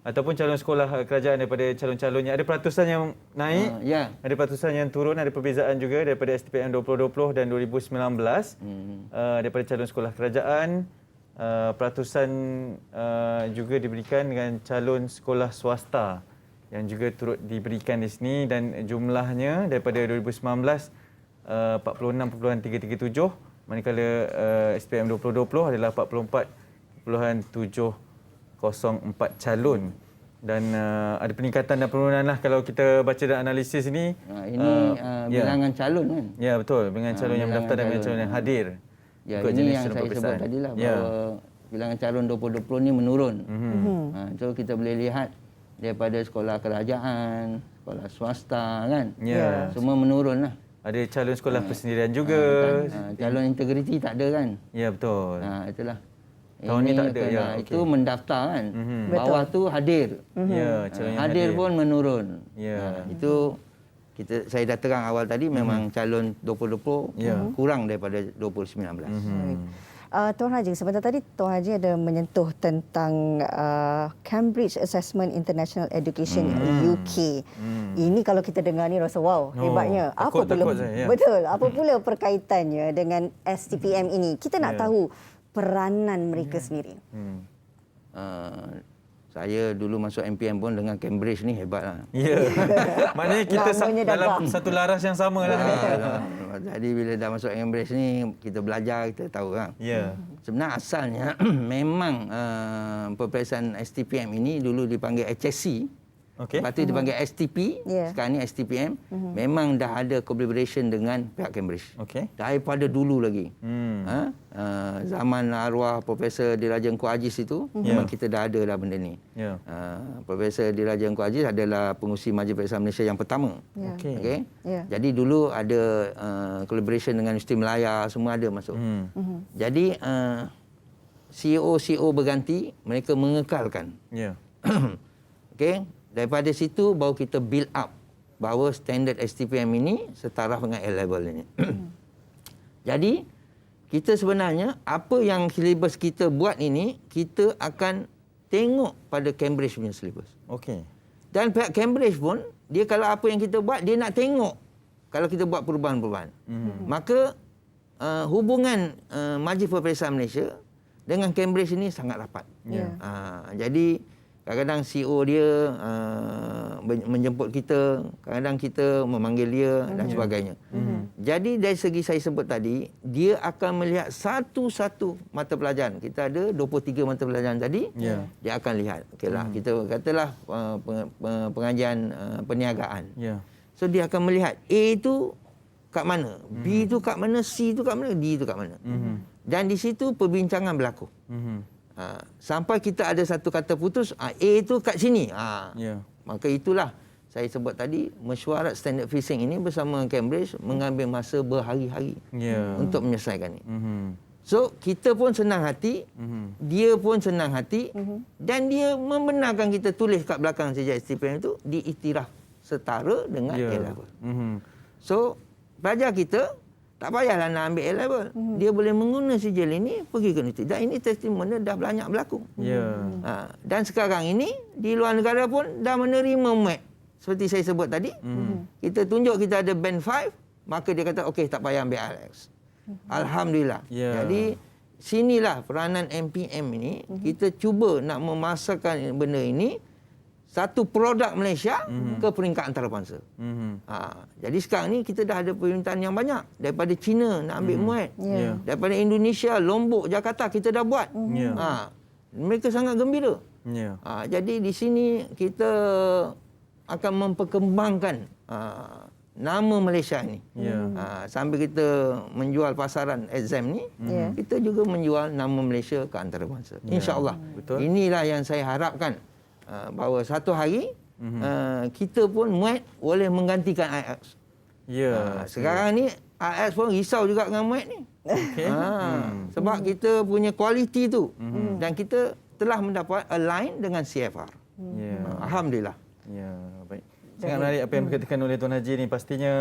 Ataupun calon sekolah kerajaan daripada calon-calonnya. Ada peratusan yang naik, ada peratusan yang turun, ada perbezaan juga daripada STPM 2020 dan 2019. Daripada calon sekolah kerajaan, peratusan juga diberikan dengan calon sekolah swasta yang juga turut diberikan di sini dan jumlahnya daripada 2019 46.337, manakala SPM 2020 adalah 44.704 calon dan ada peningkatan dan penurunan lah kalau kita baca dan analisis ini. Ini bilangan calon kan? Ya, betul, bilangan calon yang mendaftar dan bilangan calon yang hadir. Ya, ini yang saya sebut tadi lah bahawa bilangan calon 2020 ni menurun. So kita boleh lihat daripada sekolah kerajaan, sekolah swasta kan, semua menurun lah. Ada calon sekolah persendirian juga. Calon integriti tak ada kan? Ya, betul. Itulah. Tahun ni tak ada. Itu mendaftar kan. Bawah tu hadir. Ya, calon yang hadir pun menurun. Itu saya dah terang awal tadi memang calon 2020 kurang daripada 2019. Tuan Haji, sebentar tadi Tuan Haji ada menyentuh tentang Cambridge Assessment International Education UK. Ini kalau kita dengar ni rasa wow, hebatnya. Betul. Apa pula perkaitannya dengan STPM ini? Kita nak tahu peranan mereka sendiri. Saya dulu masuk MPM pun dengan Cambridge ni hebat lah. Ya. Maknanya kita dalam satu laras yang sama lah. Jadi bila dah masuk Cambridge ni, kita belajar, kita tahu kan. Ya. Sebenarnya asalnya memang peperiksaan STPM ini dulu dipanggil HSC. Lepas tu dipanggil STP, sekarang ni STPM. Memang dah ada collaboration dengan pihak Cambridge. Daripada dulu lagi. Zaman arwah Profesor Diraja Engku Aziz itu, memang kita dah ada dah benda ni. Profesor Diraja Engku Aziz adalah pengurusi Majlis Periksa Malaysia yang pertama. Jadi dulu ada collaboration dengan Universiti Melaya, semua ada masuk. Jadi CEO berganti, mereka mengekalkan. Daripada situ baru kita build up bahawa standard STPM ini setaraf dengan A-level ini. Jadi kita sebenarnya apa yang silibus kita buat ini, kita akan tengok pada Cambridge punya silibus. Dan pihak Cambridge pun, dia kalau apa yang kita buat, dia nak tengok kalau kita buat perubahan-perubahan. Maka hubungan Majlis Perperiksaan Malaysia dengan Cambridge ini sangat rapat. Jadi kadang-kadang CEO dia menjemput kita, kadang-kadang kita memanggil dia dan sebagainya. Jadi dari segi saya sebut tadi, dia akan melihat satu-satu mata pelajaran. Kita ada 23 mata pelajaran tadi, dia akan lihat. Okeylah, kita katalah pengajian perniagaan. So dia akan melihat A itu kat mana, B itu kat mana, C itu kat mana, D itu kat mana. Dan di situ perbincangan berlaku. Sampai kita ada satu kata putus, A itu kat sini. Maka itulah saya sebut tadi, mesyuarat standard fishing ini bersama Cambridge mengambil masa berhari-hari untuk menyelesaikan ini. So, kita pun senang hati, dia pun senang hati, dan dia membenarkan kita tulis kat belakang sijil STPM itu diiktiraf setara dengan A-level. So, pelajar kita tak payahlah nak ambil A-level. Dia boleh menggunakan sijil ini pergi ke universiti. Dan ini testimoni dah banyak berlaku. Dan sekarang ini di luar negara pun dah menerima MAT. Seperti saya sebut tadi, kita tunjuk kita ada band 5, maka dia kata okey, tak payah ambil IELTS. Alhamdulillah. Jadi sinilah peranan MPM ini, kita cuba nak memasarkan benda ini satu produk Malaysia ke peringkat antarabangsa. Jadi sekarang ni kita dah ada permintaan yang banyak daripada China nak ambil MUAT. Daripada Indonesia, Lombok, Jakarta kita dah buat. Mereka sangat gembira. Jadi di sini kita akan memperkembangkan nama Malaysia ni. Sambil kita menjual pasaran exam ni, kita juga menjual nama Malaysia ke antarabangsa. InsyaAllah. Inilah yang saya harapkan, bahawa satu hari kita pun MUAT boleh menggantikan IELTS. Sekarang ni IELTS pun risau juga dengan MUAT ni. Sebab kita punya kualiti tu, dan kita telah mendapat align dengan CFR. Alhamdulillah. Baik. Sangat menarik apa yang dikatakan oleh Tuan Haji ni. Pastinya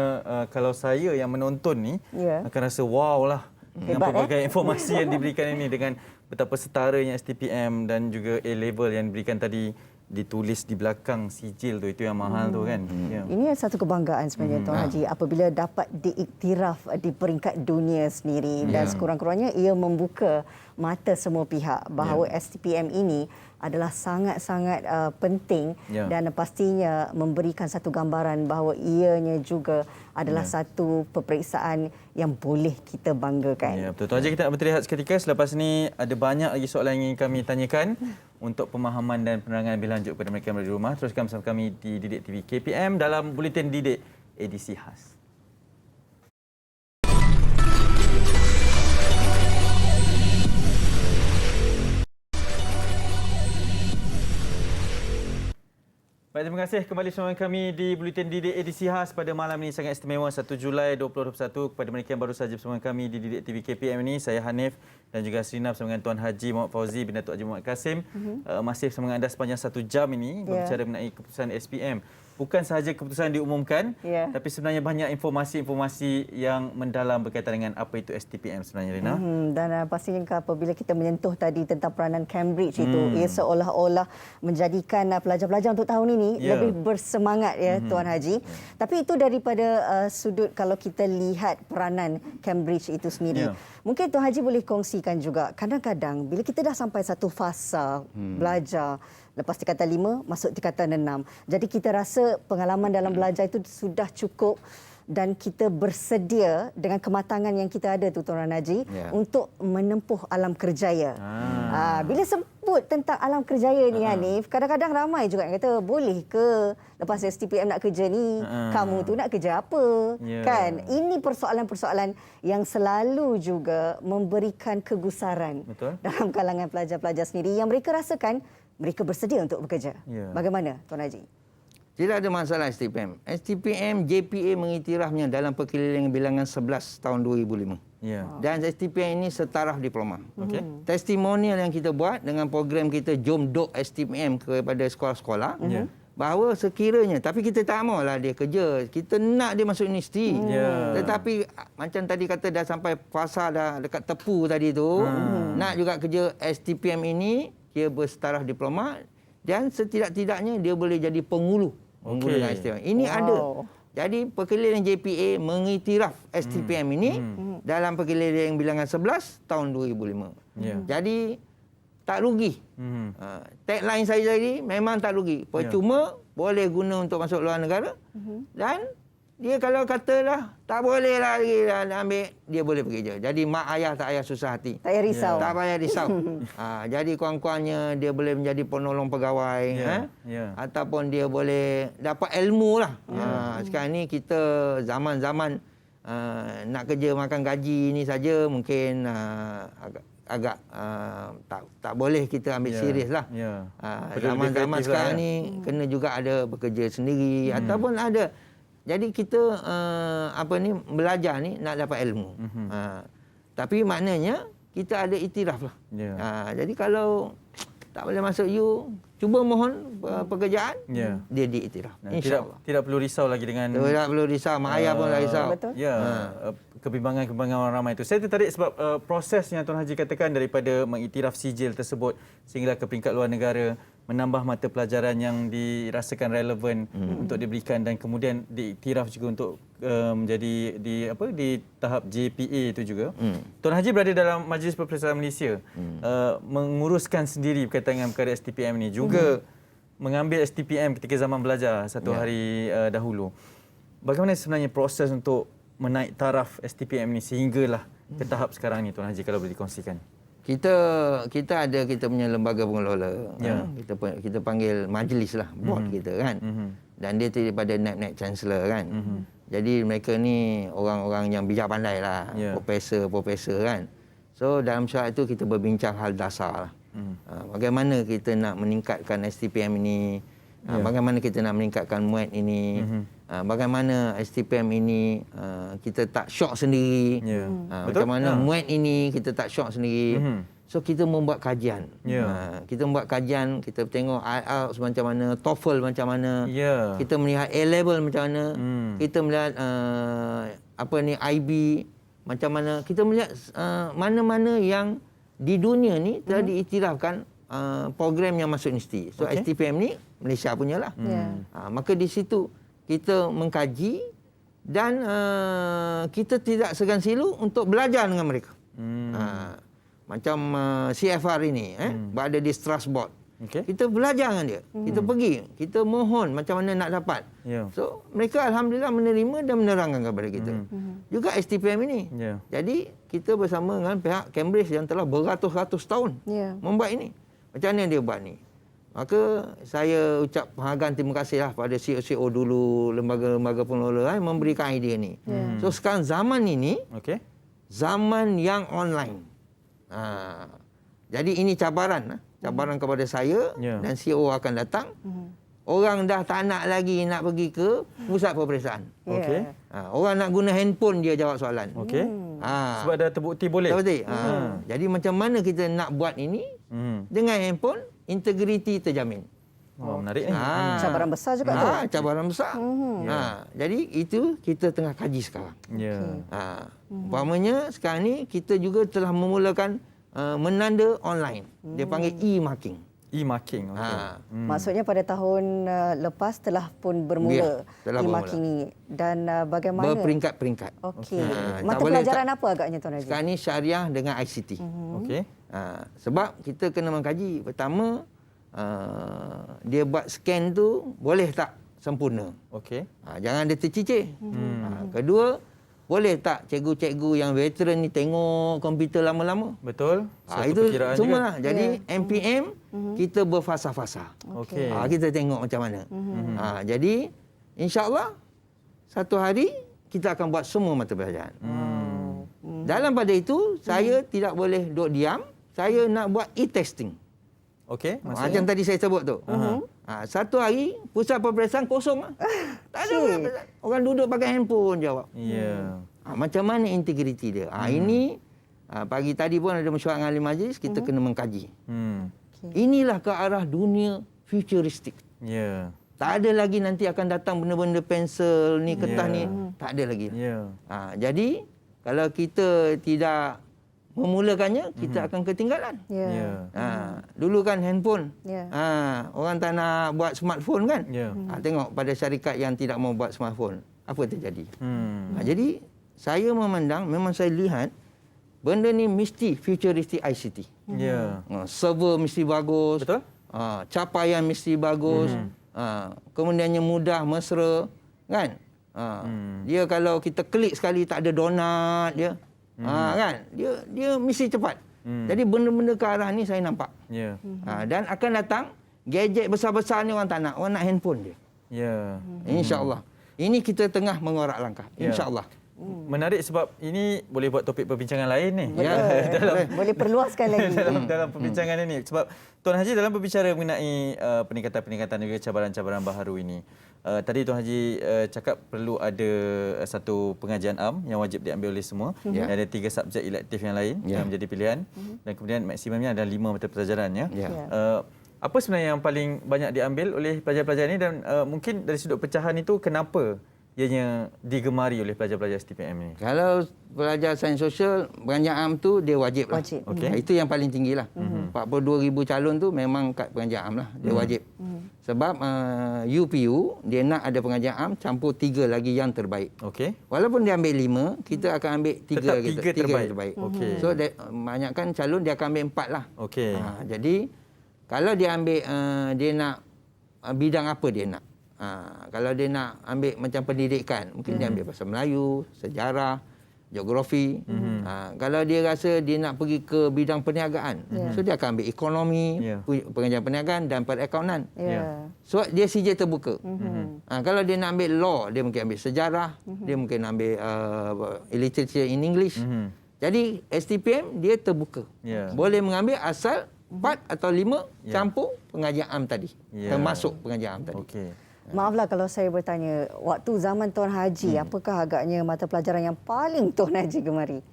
kalau saya yang menonton ni akan rasa wow lah dengan pelbagai informasi yang diberikan ini, dengan betapa setaranya STPM dan juga A-level yang diberikan tadi, ditulis di belakang sijil tu, itu yang mahal tu kan. Ini satu kebanggaan sebenarnya Tuan Haji apabila dapat diiktiraf di peringkat dunia sendiri, dan sekurang-kurangnya ia membuka mata semua pihak bahawa STPM ini adalah sangat-sangat penting dan pastinya memberikan satu gambaran bahawa ianya juga adalah satu peperiksaan yang boleh kita banggakan. Betul. Tuan Haji, kita nak berhenti seketika. Selepas ini ada banyak lagi soalan yang ingin kami tanyakan untuk pemahaman dan penerangan lebih lanjut kepada mereka yang berada di rumah. Teruskan bersama kami di Didik TV KPM dalam Buletin Didik edisi khas. Baik, terima kasih kembali bersama kami di Buletin Didik edisi khas pada malam ini sangat istimewa 1 Julai 2021. Kepada mereka yang baru saja bersama kami di Didik TV KPM ini, saya Hanif dan juga Serina bersama dengan Tuan Haji Muhammad Fauzi bin Datuk Haji Muhammad Kasim masih bersama dengan anda sepanjang 1 jam ini berbicara mengenai keputusan SPM. Bukan sahaja keputusan diumumkan, tapi sebenarnya banyak informasi-informasi yang mendalam berkaitan dengan apa itu STPM sebenarnya, Rina. Dan pastinya apabila kita menyentuh tadi tentang peranan Cambridge itu, ia seolah-olah menjadikan pelajar-pelajar untuk tahun ini lebih bersemangat Tuan Haji. Tapi itu daripada sudut kalau kita lihat peranan Cambridge itu sendiri. Mungkin Tuan Haji boleh kongsikan juga, kadang-kadang bila kita dah sampai satu fasa belajar, lepas tingkatan 5 masuk tingkatan 6. Jadi kita rasa pengalaman dalam belajar itu sudah cukup dan kita bersedia dengan kematangan yang kita ada tu Tuan Haji untuk menempuh alam kerjaya. Bila sebut tentang alam kerjaya ni Hanif, kadang-kadang ramai juga yang kata boleh ke lepas STPM nak kerja ni, kamu tu nak kerja apa? Kan? Ini persoalan-persoalan yang selalu juga memberikan kegusaran dalam kalangan pelajar-pelajar sendiri yang mereka rasakan mereka bersedia untuk bekerja. Bagaimana Tuan Haji? Tidak ada masalah STPM. STPM JPA mengiktirafnya dalam perkelilingan bilangan 11 tahun 2005. Dan STPM ini setaraf diploma. Testimonial yang kita buat dengan program kita Jom Dok STPM kepada sekolah-sekolah, bahawa sekiranya, tapi kita tak maulah dia kerja, kita nak dia masuk universiti. Tetapi macam tadi kata dah sampai fasa dah dekat tepu tadi tu, nak juga kerja STPM ini, dia bersetaraf diploma dan setidak-tidaknya dia boleh jadi pengulu menggunakan STPM. Ini ada. Jadi perkelilingan JPA mengiktiraf STPM ini dalam perkelilingan bilangan 11 tahun 2005. Jadi tak rugi. Tagline saya tadi memang tak rugi. Percuma boleh guna untuk masuk luar negara dan dia kalau kata dah tak boleh lah lagi nak ambil, dia boleh pergi je. Jadi mak ayah tak payah susah hati. Tak payah risau. Tak payah risau. Jadi kurang-kurangnya dia boleh menjadi penolong pegawai. Ataupun dia boleh dapat ilmu lah. Sekarang ni kita zaman-zaman nak kerja makan gaji ni saja mungkin agak tak boleh kita ambil serius lah. Zaman-zaman sekarang ni kena juga ada bekerja sendiri ataupun ada. Jadi kita belajar ni nak dapat ilmu. Tapi maknanya kita ada iktiraf lah. Jadi kalau tak boleh masuk you, cuba mohon pekerjaan, dia diiktiraf. InsyaAllah. Tidak perlu risau lagi dengan... Tidak perlu risau, mak ayah pun tak risau. Betul. Kebimbangan-kebimbangan orang ramai itu. Saya tertarik sebab proses yang Tuan Haji katakan daripada mengiktiraf sijil tersebut sehinggalah ke peringkat luar negara, menambah mata pelajaran yang dirasakan relevan untuk diberikan dan kemudian diiktiraf juga untuk menjadi di tahap JPA itu juga. Tuan Haji berada dalam Majlis Perperiksaan Malaysia, menguruskan sendiri berkaitan dengan perkara STPM ini, juga mengambil STPM ketika zaman belajar satu hari dahulu. Bagaimana sebenarnya proses untuk menaik taraf STPM ini sehinggalah ke tahap sekarang ni, Tuan Haji, kalau boleh dikongsikan? Kita ada kita punya lembaga pengelola. Kita panggil majlis lah, board kita kan. Dan dia daripada naib-naib chancellor kan. Jadi mereka ni orang-orang yang bijak pandai lah, profesor kan. So dalam syarat itu kita berbincang hal dasar lah. Bagaimana kita nak meningkatkan STPM ini, bagaimana kita nak meningkatkan MUAT ini, bagaimana STPM ini kita tak syok sendiri, macam mana MUAT ini kita tak syok sendiri. So kita membuat kajian. Kita membuat kajian, kita tengok IELTS macam mana, TOEFL macam mana, kita melihat A-level macam mana, kita melihat IB macam mana, kita melihat mana-mana yang di dunia ni telah diiktirafkan program yang masuk universiti. So STPM ni Malaysia punya lah. Maka di situ kita mengkaji dan kita tidak segan silu untuk belajar dengan mereka. Macam CFR ini, berada di Strasbourg. Kita belajar dengan dia. Kita pergi, kita mohon macam mana nak dapat. So mereka alhamdulillah menerima dan menerangkan kepada kita. Juga STPM ini. Jadi kita bersama dengan pihak Cambridge yang telah beratus-ratus tahun membuat ini. Macam mana dia buat ni? Maka saya ucap penghargaan, terima kasihlah pada CEO-CEO dulu, lembaga-lembaga pengelola memberikan idea ni. So sekarang zaman ini, zaman yang online. Jadi ini cabaran kepada saya dan CEO akan datang. Orang dah tak nak lagi nak pergi ke pusat peperiksaan. Orang nak guna handphone dia jawab soalan. Sebab dah terbukti boleh. Jadi macam mana kita nak buat ini dengan handphone, integriti terjamin. Menarik ni. Cabaran besar juga tu. Cabaran besar. Jadi itu kita tengah kaji sekarang. Umpamanya sekarang ni kita juga telah memulakan menanda online. Dia panggil e-marking. E-marking. Maksudnya pada tahun lepas telah pun bermula e-marking ni. Dan bagaimana? Berperingkat-peringkat. Mata pelajaran apa agaknya, Tuan Haji? Sekarang ni syariah dengan ICT. Sebab kita kena mengkaji. Pertama, dia buat scan tu boleh tak sempurna. Jangan dia tercicir. Kedua, boleh tak cikgu-cikgu yang veteran ni tengok komputer lama-lama? Betul. Itu semua lah. Jadi MPM kita berfasa-fasa. Kita tengok macam mana. Jadi insya-Allah satu hari kita akan buat semua mata pelajaran. Dalam pada itu saya tidak boleh duduk diam. Saya nak buat e-testing. Macam tadi saya sebut tu. Satu hari pusat peperiksaan kosong. Tak ada peperiksaan. Orang duduk pakai handphone jawab. Macam mana integriti dia? Ini pagi tadi pun ada mesyuarat dengan ahli majlis, kita kena mengkaji. Inilah ke arah dunia futuristik. Tak ada lagi nanti akan datang benda-benda pensel ni, kertas ni. Tak ada lagi. Jadi kalau kita tidak memulakannya, kita akan ketinggalan. Dulu kan handphone. Orang tak nak buat smartphone kan. Tengok pada syarikat yang tidak mau buat smartphone, apa terjadi. Jadi saya memandang, memang saya lihat benda ni mesti futuristic ICT. Server mesti bagus. Capaian mesti bagus. Kemudiannya mudah, mesra kan. Dia kalau kita klik sekali tak ada donat dia. Kan? Dia mesti cepat. Jadi benda-benda ke arah ni saya nampak. Ya. Dan akan datang gadget besar-besar ni orang tak nak. Orang nak handphone dia. Ya. InsyaAllah. Ini kita tengah mengorak langkah. InsyaAllah. Menarik sebab ini boleh buat topik perbincangan lain ni. Boleh perluaskan lagi. dalam perbincangan ini. Sebab Tuan Haji dalam berbicara mengenai peningkatan-peningkatan juga cabaran-cabaran baharu ini. Tadi Tuan Haji cakap perlu ada satu pengajian am yang wajib diambil oleh semua. Ada 3 subjek elektif yang lain yang menjadi pilihan. Dan kemudian maksimumnya ada 5 mata pelajaran. Apa sebenarnya yang paling banyak diambil oleh pelajar-pelajar ini dan mungkin dari sudut pecahan itu kenapa ianya digemari oleh pelajar-pelajar STPM ini? Kalau pelajar sains sosial, pengajian am tu dia wajib lah. Okey. Itu yang paling tinggi lah. 42,000 calon tu memang kat pengajian am lah. Dia wajib. Sebab UPU, dia nak ada pengajian am campur 3 lagi yang terbaik. Okey. Walaupun dia ambil 5, kita akan ambil 3 Tetap kita. 3 terbaik. Okey. So, banyakkan calon dia akan ambil 4 lah. Okey. Jadi, kalau dia ambil, dia nak bidang apa dia nak. Kalau dia nak ambil macam pendidikan, mungkin dia ambil bahasa Melayu, sejarah, geografi. Kalau dia rasa dia nak pergi ke bidang perniagaan, so dia akan ambil ekonomi, pengajian perniagaan dan perakaunan. So dia CJ terbuka. Kalau dia nak ambil law, dia mungkin ambil sejarah, dia mungkin ambil literature in English. Jadi STPM dia terbuka. Boleh mengambil asal 4 atau 5 campur pengajian am tadi. Termasuk pengajian am tadi. Okey. Maaflah kalau saya bertanya, waktu zaman Tuan Haji, apakah agaknya mata pelajaran yang paling Tuan Haji gemari?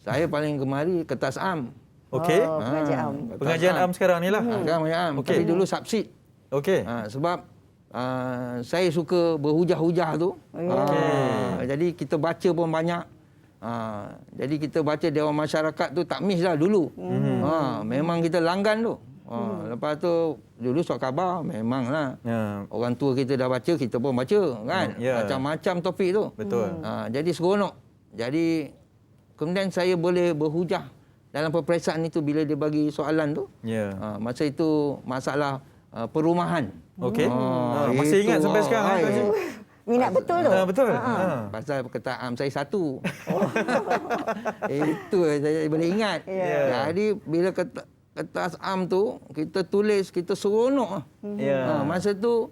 Saya paling gemari kertas am. Okey. Pengajian am. Pengajian am sekarang ni lah. Sekarang pengajian am. Tapi dulu subsid. Okey. Sebab saya suka berhujah-hujah tu. Jadi kita baca pun banyak. Jadi kita baca Dewan Masyarakat tu tak miss lah dulu. Memang kita langgan tu. Lepas tu dulu surat khabar memanglah. Orang tua kita dah baca, kita pun baca kan. Macam-macam topik tu. Betul. Jadi seronok. Jadi kemudian saya boleh berhujah dalam peperiksaan itu bila dia bagi soalan tu. Masa itu masalah perumahan. Okey. Masih ingat sampai sekarang Tuan Haji? Minat betul tu? Betul. Pasal kertas am saya 1. Itu saya boleh ingat. Jadi bila kertas am tu kita tulis, kita seronok. Masa tu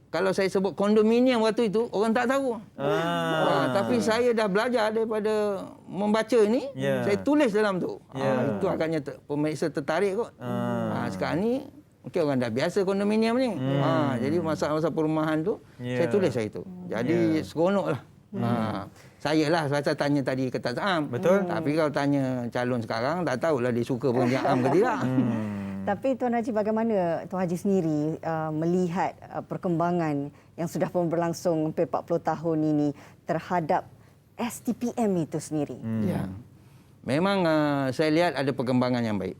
kalau saya sebut kondominium waktu itu orang tak tahu. Tapi saya dah belajar daripada membaca ni, saya tulis dalam tu. Itu agaknya pemeriksa tertarik kot. Sekarang ni mungkin orang dah biasa kondominium ni. Jadi masa-masa perumahan tu saya tulis saya tu. Jadi seronoklah. Saya lah pasal tanya tadi kertas am. Betul. Tapi kalau tanya calon sekarang tak tahulah dia suka pengajian am ke tidak. Tapi Tuan Haji, bagaimana Tuan Haji sendiri melihat perkembangan yang sudah pun berlangsung hampir 40 tahun ini terhadap STPM itu sendiri? Memang saya lihat ada perkembangan yang baik.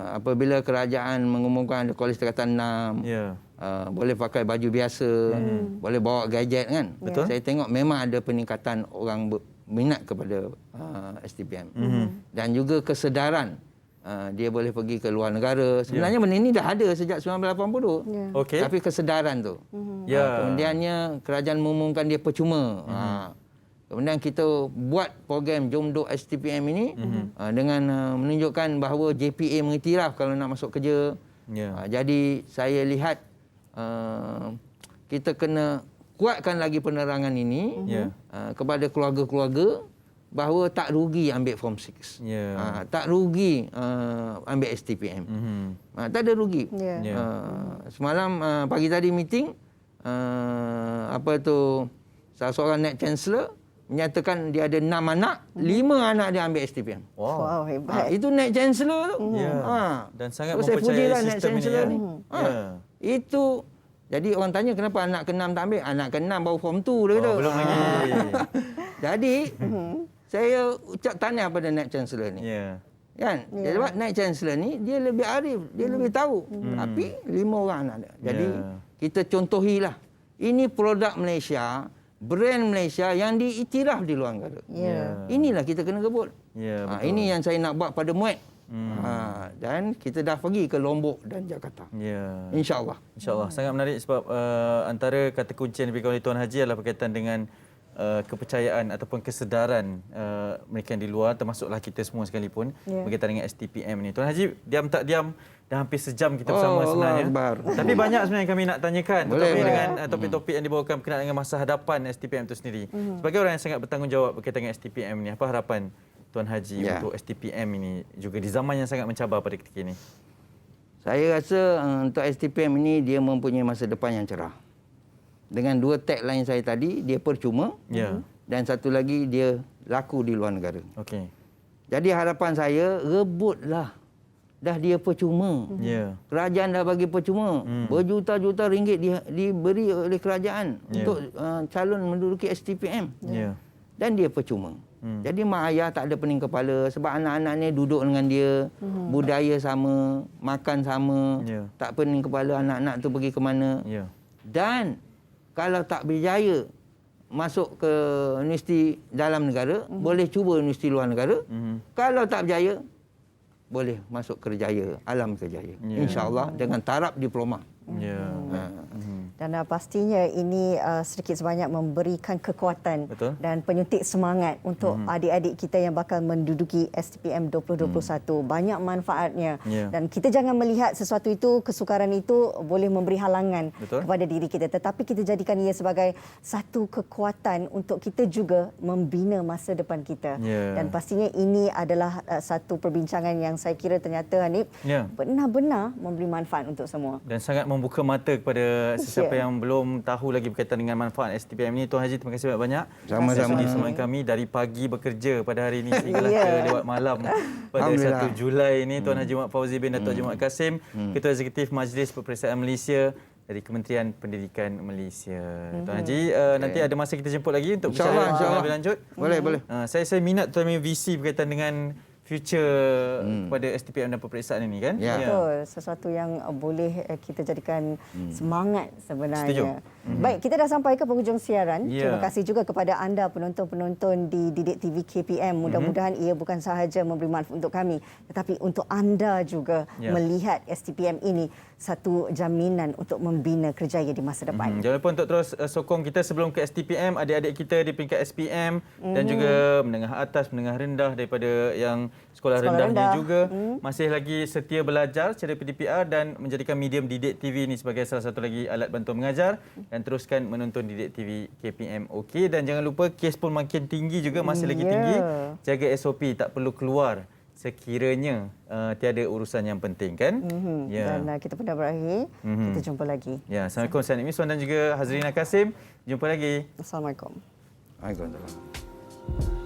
Apabila kerajaan mengumumkan ada kolej tingkatan 6, boleh pakai baju biasa, boleh bawa gadget kan. Betul. Saya tengok memang ada peningkatan orang minat kepada STPM. Dan juga kesedaran dia boleh pergi ke luar negara. Sebenarnya benda ini dah ada sejak 1980. Okey. Tapi kesedaran tu. Kemudiannya kerajaan mengumumkan dia percuma. Kemudian kita buat program Jom Duk STPM ini dengan menunjukkan bahawa JPA mengiktiraf kalau nak masuk kerja. Jadi saya lihat kita kena kuatkan lagi penerangan ini kepada keluarga-keluarga bahawa tak rugi ambil Form 6. Tak rugi ambil STPM. Tak ada rugi. Semalam pagi tadi meeting, salah seorang Net Chancellor menyatakan dia ada 6 anak, 5 anak dia ambil STPM. Wow, hebat. Itu Net Chancellor tu. Dan sangat saya mempercayai Net sistem Chancellor ini. ni. Itu jadi orang tanya kenapa anak ke-6 tak ambil? Anak ke-6 baru Form 2 dia kata. Belum lagi. Jadi saya ucap tahniah pada Net Chancellor ni. Kan? Sebab Net Chancellor ni dia lebih arif, dia lebih tahu. Tapi 5 orang anak dia. Jadi kita contohilah. Ini produk Malaysia, brand Malaysia yang diiktiraf di luar negara. Inilah kita kena kebut. Ini yang saya nak buat pada MUET. Dan kita dah pergi ke Lombok dan Jakarta. Ya. InsyaAllah. InsyaAllah. Sangat menarik sebab antara kata kunci yang diberikan oleh Tuan Haji adalah berkaitan dengan kepercayaan ataupun kesedaran mereka yang di luar, termasuklah kita semua sekalipun, berkaitan dengan STPM ini. Tuan Haji, diam tak diam, dah hampir sejam kita bersama sebenarnya. Tapi banyak sebenarnya yang kami nak tanyakan, terutama dengan topik-topik yang dibawakan berkenaan dengan masa hadapan STPM itu sendiri. Sebagai orang yang sangat bertanggungjawab berkaitan dengan STPM ini, apa harapan Tuan Haji untuk STPM ini juga di zaman yang sangat mencabar pada ketika ini? Saya rasa untuk STPM ini dia mempunyai masa depan yang cerah. Dengan 2 tagline saya tadi, dia percuma. Dan satu lagi, dia laku di luar negara. Okey. Jadi harapan saya, rebutlah. Dah dia percuma. Kerajaan dah bagi percuma. Berjuta-juta ringgit diberi oleh kerajaan untuk calon menduduki STPM. Dan dia percuma. Jadi mak ayah tak ada pening kepala sebab anak-anak ni duduk dengan dia, budaya sama, makan sama, tak pening kepala anak-anak tu pergi ke mana. Dan kalau tak berjaya masuk ke universiti dalam negara, boleh cuba universiti luar negara. Kalau tak berjaya, boleh masuk kerjaya, alam kerjaya. InsyaAllah dengan taraf diploma. Dan pastinya ini sedikit sebanyak memberikan kekuatan dan penyuntik semangat untuk adik-adik kita yang bakal menduduki STPM 2021. Banyak manfaatnya. Dan kita jangan melihat sesuatu itu, kesukaran itu boleh memberi halangan kepada diri kita. Tetapi kita jadikan ia sebagai satu kekuatan untuk kita juga membina masa depan kita. Dan pastinya ini adalah satu perbincangan yang saya kira ternyata Hanif benar-benar memberi manfaat untuk semua. Dan sangat membuka mata kepada sesiapa yang belum tahu lagi berkaitan dengan manfaat STPM ini. Tuan Haji, terima kasih banyak. Sama-sama. Bersama kami dari pagi bekerja pada hari ini sehinggalah ke lewat malam pada 1 Julai ini. Tuan Haji Muhammad Fauzi bin Dato' Haji Muhammad Kasim, Ketua Eksekutif Majlis Peperiksaan Malaysia dari Kementerian Pendidikan Malaysia. Tuan Haji, nanti ada masa kita jemput lagi untuk bicara lebih lanjut. Boleh. Saya minat Tuan VC berkaitan dengan future kepada STPM dan peperiksaan ini kan? Betul, sesuatu yang boleh kita jadikan semangat sebenarnya. Baik, kita dah sampai ke penghujung siaran. Terima kasih juga kepada anda penonton-penonton di Didik TV KPM. Mudah-mudahan ia bukan sahaja memberi manfaat untuk kami, tetapi untuk anda juga melihat STPM ini satu jaminan untuk membina kerjaya di masa depan. Jangan lupa untuk terus sokong kita sebelum ke STPM, adik-adik kita di peringkat SPM dan juga menengah atas, menengah rendah daripada yang sekolah rendahnya juga masih lagi setia belajar secara PDPR dan menjadikan medium Didik TV ini sebagai salah satu lagi alat bantuan mengajar dan teruskan menonton Didik TV KPM. Okey, dan jangan lupa kes pun makin tinggi juga, masih lagi tinggi. Jaga SOP, tak perlu keluar sekiranya tiada urusan yang penting kan? Dan kita pun dah berakhir. Kita jumpa lagi. Assalamualaikum Ustaz Miswan dan juga Hazrina Kasim. Jumpa lagi. Assalamualaikum. Waalaikumsalam.